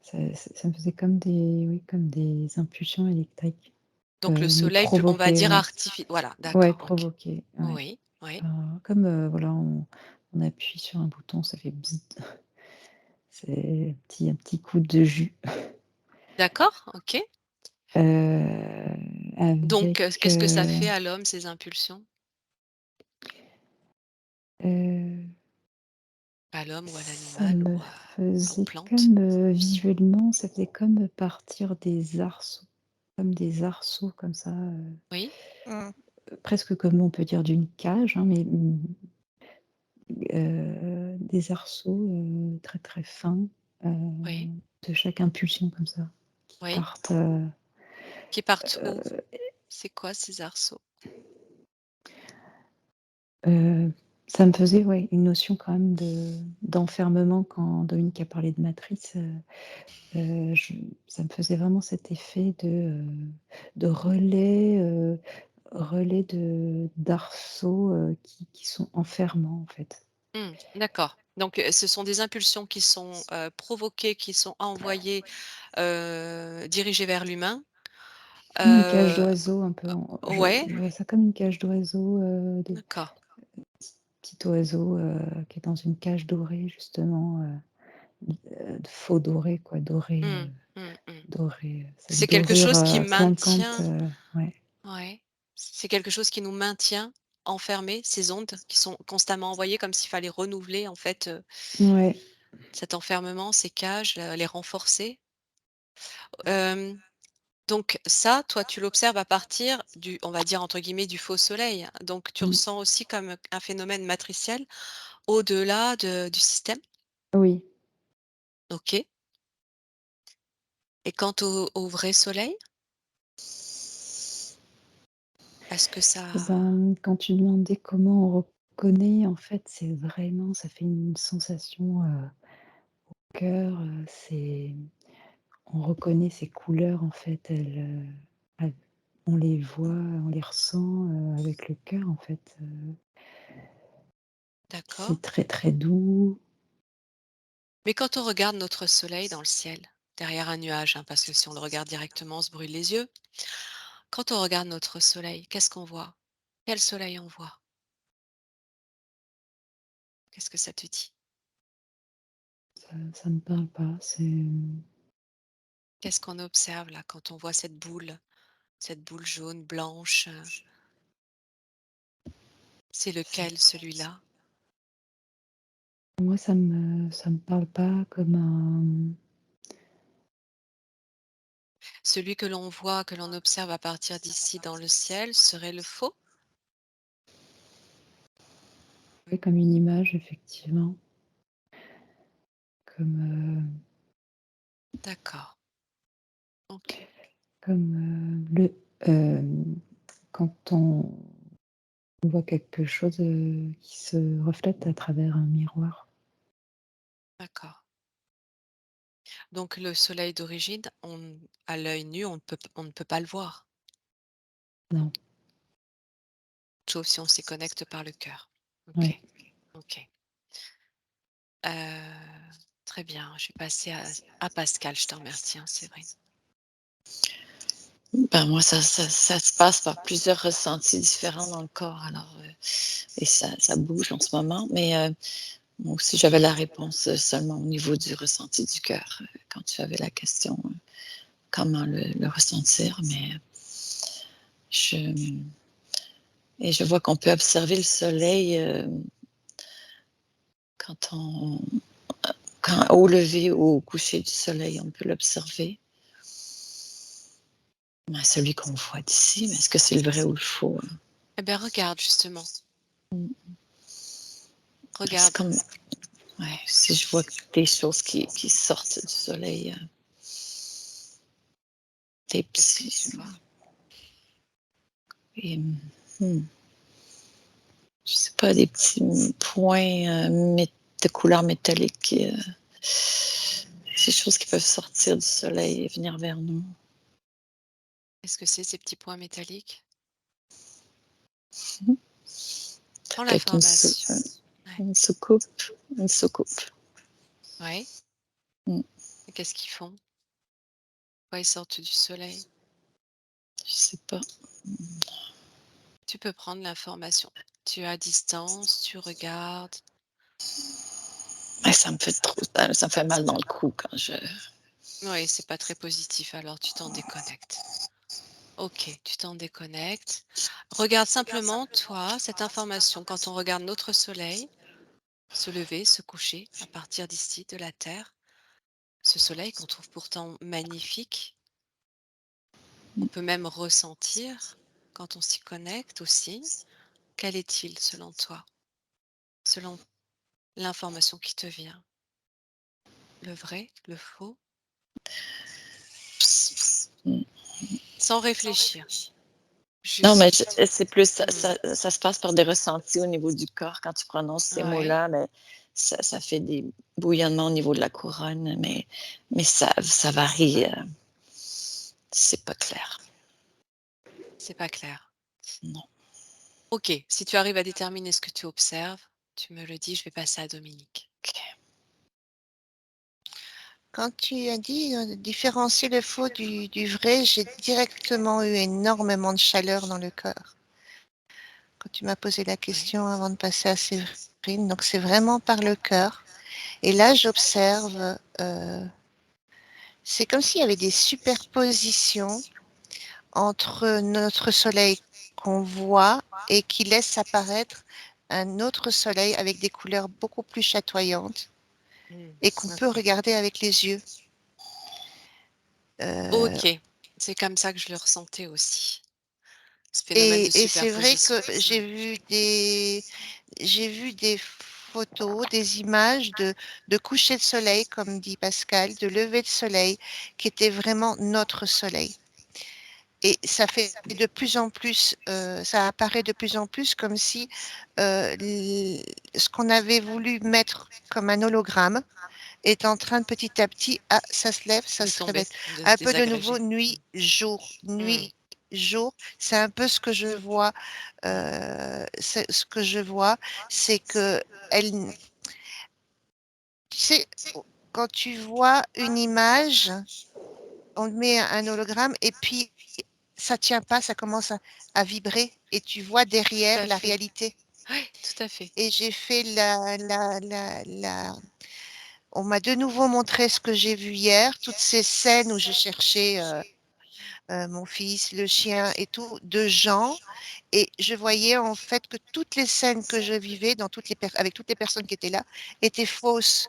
ça me faisait comme des oui, comme des impulsions électriques, Donc le mais soleil, on va provoquées, dire ouais. voilà, Ouais, d'accord, OK. provoquées, ouais. Oui, oui. Comme, voilà, on appuie sur un bouton, ça fait bzzz. C'est un petit coup de jus, D'accord, OK. Donc avec, qu'est-ce que ça fait à l'homme, ces impulsions? heu, À l'homme ou à ça l'animal me ou aux faisait plantes? comme, visuellement, ça faisait comme partir des arceaux, comme des arceaux comme ça, Oui, Mm. presque comme on peut dire d'une cage, hein, mais, des arceaux, très, très fins, heu, oui, de chaque impulsion comme ça, qui oui. partent, Qui partent où? C'est quoi ces arceaux? Heu, ça me faisait, ouais, une notion quand même d'enfermement quand Dominique a parlé de matrice, je ça me faisait vraiment cet effet de relais d'arceaux, qui sont enfermants, en fait. Mmh, d'accord. Donc ce sont des impulsions qui sont, provoquées, qui sont envoyées, dirigées vers l'humain. Comme une cage Heu, d'oiseau un peu en ouais, je vois ça comme une cage d'oiseau, de d'accord. petit oiseau, qui est dans une cage dorée justement, faux doré quoi, doré, Mmh, mmh, mmh. cette C'est quelque dorure, chose qui clinquante, maintient ouais. ouais, c'est quelque chose qui nous maintient enfermés, ces ondes qui sont constamment envoyées comme s'il fallait renouveler en fait, Ouais, cet enfermement, ces cages, les renforcer. Hem, donc ça, toi, tu l'observes à partir du on va dire entre guillemets «du faux soleil». Donc tu mmh, ressens aussi comme un phénomène matriciel au-delà du système? oui. OK. Et quant au vrai soleil, est-ce que ça Et ben, quand tu demandais comment on reconnaît, en fait, c'est vraiment ça fait une sensation, au cœur, on reconnaît ces couleurs, en fait, av on les voit, on les ressent, avec le cœur, en fait, d'accord. c'est très, très doux. Mais quand on regarde notre soleil dans le ciel, derrière un nuage, hein, parce que si on le regarde directement, on se brûle les yeux. Quand on regarde notre soleil, qu'est-ce qu'on voit? Quel soleil on voit? Qu'est-ce que ça te dit? Ça me parle pas, Qu'est-ce qu'on observe là quand on voit cette boule jaune, blanche? C'est lequel celui-là? moi ça me parle pas comme un Celui que l'on voit, que l'on observe à partir d'ici dans le ciel serait le faux? ouais, comme une image effectivement, comme, D'accord, OK. quand on voit quelque chose, qui se reflète à travers un miroir. D'accord. Donc le soleil d'origine, à l'œil nu, on ne peut pas le voir, Non, sauf si on s'y connecte par le cœur. ouais. OK, OK. Très bien, je vais passer à Pascal, je te remercie, hein, Séverine. Ben, moi, ça se passe par plusieurs ressentis différents dans le corps, alors, et ça bouge en ce moment, mais, moi aussi, j'avais la réponse, seulement au niveau du ressenti du cœur, quand tu avais la question, comment le ressentir, mais je et je vois qu'on peut observer le soleil, quand on quand au lever ou au coucher du soleil, on peut l'observer. Ben, celui qu'on voit d'ici, mais est-ce que c'est le vrai ou le faux, hein? Eh bien, regarde justement, Mmh. C'est regarde. comme ouais, si je vois des choses qui sortent du soleil, des Qu'est-ce que petits tu vois? et mmh, je sais pas, des petits points, de couleur métallique, ces choses qui peuvent sortir du soleil et venir vers nous. Qu'est-ce que c'est ces petits points métalliques? Mmh. Prends Peut-être l'information. Ouais. une soucoupe, une soucoupe. Ouais. Mmh, Et qu'est-ce qu'ils font? Pourquoi ils sortent du soleil? je sais pas. Tu peux prendre l'information. Tu es à distance, tu regardes. Ouais, ça me fait trop ça me fait mal dans le cou quand je Oui, c'est pas très positif, alors tu t'en déconnectes. Ok, tu t'en déconnectes. Regarde simplement, toi, cette information. Quand on regarde notre soleil se lever, se coucher à partir d'ici, de la Terre, ce soleil qu'on trouve pourtant magnifique, on peut même ressentir quand on s'y connecte aussi. Quel est-il selon toi, selon l'information qui te vient? Le vrai, le faux? mmh. Sans réfléchir, Non, mais juste. c'est plus Hmm, ça se passe par des ressentis au niveau du corps quand tu prononces ces ouais, mots-là, mais ça fait des bouillonnements au niveau de la couronne, mais ça varie, c'est pas clair. c'est pas clair. Non. Ok, si tu arrives à déterminer ce que tu observes, tu me le dis, je vais passer à Dominique. OK. Quand tu as dit différencier le faux du vrai, j'ai directement eu énormément de chaleur dans le cœur. Quand tu m'as posé la Oui. question avant de passer à Séverine, donc c'est vraiment par le cœur. Et là, j'observe, c'est comme s'il y avait des superpositions entre notre soleil qu'on voit et qui laisse apparaître un autre soleil avec des couleurs beaucoup plus chatoyantes Hmm, et qu'on peut ok. regarder avec les yeux. Euh, Ok, c'est comme ça que je le ressentais aussi. Ce phénomène de et c'est vrai superposition. que Hmm, j'ai vu des photos, des images de coucher de soleil, comme dit Pascal, de lever de soleil, qui était vraiment notre soleil. Et ça fait de plus en plus, ça apparaît de plus en plus comme si ce qu'on avait voulu mettre comme un hologramme est en train de petit à petit, ah, ça se lève, ça de se tomber, révèle. de se Un peu de nouveau, désagréger. nuit, jour, Hmm, nuit, jour. C'est un peu ce que je vois. hmm, Ce que je vois, c'est que elle, tu sais, quand tu vois une image, on met un hologramme et puis ça tient pas, ça commence à vibrer et tu vois tout derrière à la fait. réalité. Ouais, tout à fait. Et j'ai fait on m'a de nouveau montré ce que j'ai vu hier, toutes ces scènes où je cherchais mon fils, le chien et tout, de gens. Et je voyais en fait que toutes les scènes que je vivais avec toutes les personnes qui étaient là étaient fausses.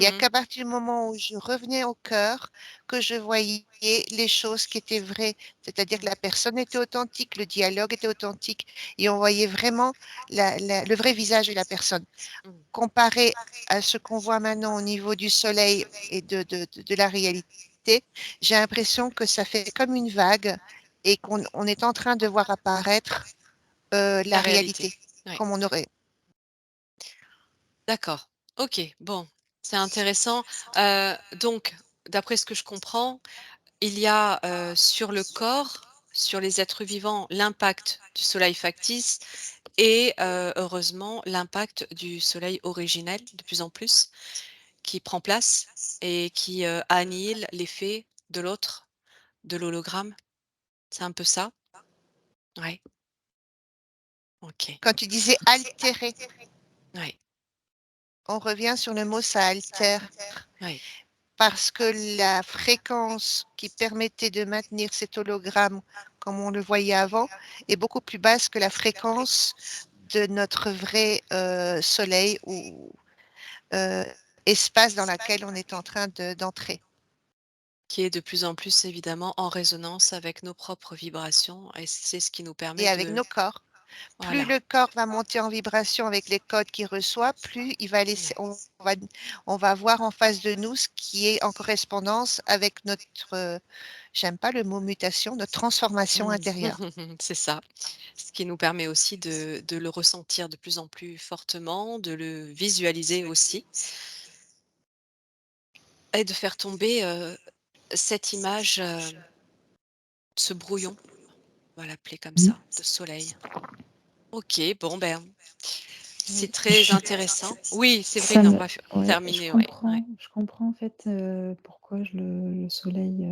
Et Mmh. qu'à partir du moment où je revenais au cœur, que je voyais les choses qui étaient vraies, c'est-à-dire que Mmh. la personne était authentique, le dialogue était authentique, et on voyait vraiment le vrai visage de la personne. Mmh. Comparé à ce qu'on voit maintenant au niveau du soleil et de la réalité, j'ai l'impression que ça fait comme une vague et qu'on est en train de voir apparaître La la réalité. réalité, Ouais, comme on aurait. d'accord. OK, bon, c'est intéressant. Donc d'après ce que je comprends, il y a, sur le corps, sur les êtres vivants, l'impact du soleil factice et heureusement l'impact du soleil originel de plus en plus qui prend place et qui, annihile l'effet de l'autre, de l'hologramme. C'est un peu ça? Ouais, OK. Quand tu disais altérer, Ouais, on revient sur le mot ça altère, ouais, parce que la fréquence qui permettait de maintenir cet hologramme comme on le voyait avant est beaucoup plus basse que la fréquence de notre vrai soleil ou euh, espace dans lequel on est en train d'entrer. qui est de plus en plus évidemment en résonance avec nos propres vibrations et c'est ce qui nous permet Et avec de nos corps. Plus voilà, le corps va monter en vibration avec les codes qu'il reçoit, plus il va laisser, ouais. on va voir en face de nous ce qui est en correspondance avec notre, j'aime pas le mot mutation, notre transformation Mmh. intérieure. C'est ça. Ce qui nous permet aussi de le ressentir de plus en plus fortement, de le visualiser aussi et de faire tomber, cette image, ce brouillon, on va l'appeler comme Mmh. ça, de soleil. OK, bon, ben, c'est Oui, très intéressant. Oui, ça Séverine, on me va ouais, terminer, ouais, ouais. je comprends en fait, pourquoi le soleil,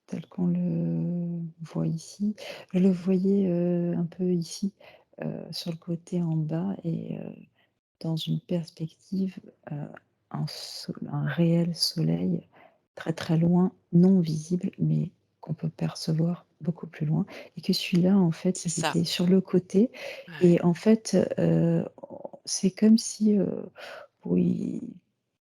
tel qu'on le voit ici, je le voyais, un peu ici, sur le côté en bas et dans une perspective, heu, un réel soleil très, très loin, non visible, mais qu'on peut percevoir beaucoup plus loin et que celui-là, en fait, C'est il ça. était sur le côté Ouais. et en fait, c'est comme si, oui, il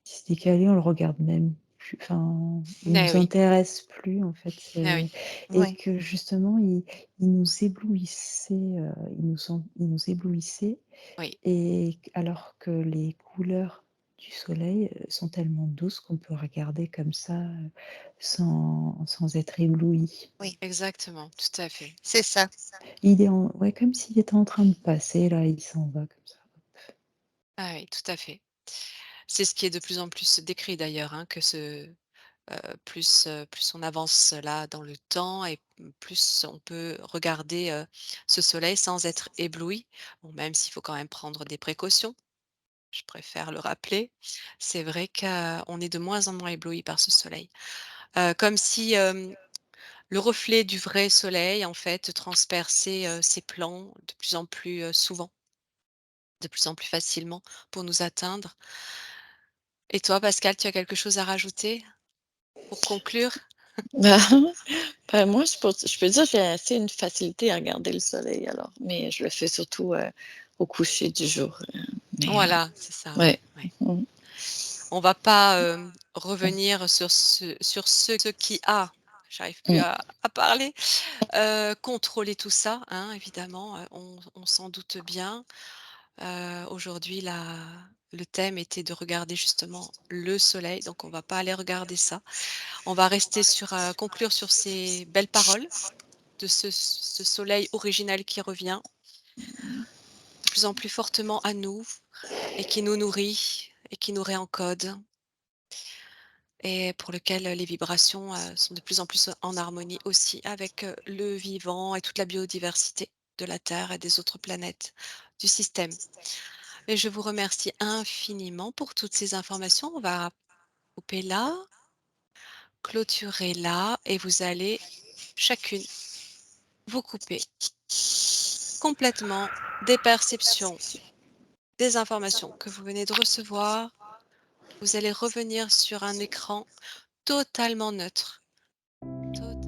s'est décalé, on le regarde même plus, enfin, il Eh nous oui, intéresse plus, en fait, eh oui, et Oui, que justement il nous éblouissait, il nous éblouissait oui, et alors que les couleurs du soleil, sont tellement douces qu'on peut regarder comme ça, sans être ébloui. oui, exactement, tout à fait. c'est ça. Il est en ouais, comme s'il était en train de passer là, il s'en va comme ça. Ah oui, tout à fait. C'est ce qui est de plus en plus décrit d'ailleurs, hein, que plus on avance là dans le temps et plus on peut regarder, ce soleil sans être ébloui. Bon, même s'il faut quand même prendre des précautions, je préfère le rappeler. C'est vrai qu'on est de moins en moins ébloui par ce soleil. Comme si, le reflet du vrai soleil en fait transperçait, ses plans de plus en plus, souvent, de plus en plus facilement pour nous atteindre. Et toi Pascal, tu as quelque chose à rajouter pour conclure? Bah, bah, moi, je peux dire que j'ai assez une facilité à regarder le soleil alors, mais je le fais surtout, au coucher du jour, mais Voilà, c'est ça, ouais. ouais. Mmh. On va pas, revenir sur ce qui a, j'arrive plus Mmh. à parler, contrôler tout ça, hein, évidemment, on s'en doute bien. Aujourd'hui le thème était de regarder justement le soleil, donc on va pas aller regarder ça. On va rester conclure sur ces belles paroles de ce soleil originel qui revient de plus en plus fortement à nous et qui nous nourrit et qui nous réencode. Et pour lequel les vibrations, sont de plus en plus en harmonie aussi avec, le vivant et toute la biodiversité de la Terre et des autres planètes du système. Et je vous remercie infiniment pour toutes ces informations. On va couper là, clôturer là et vous allez chacune vous couper complètement des perceptions, des informations que vous venez de recevoir. Vous allez revenir sur un écran totalement neutre. Total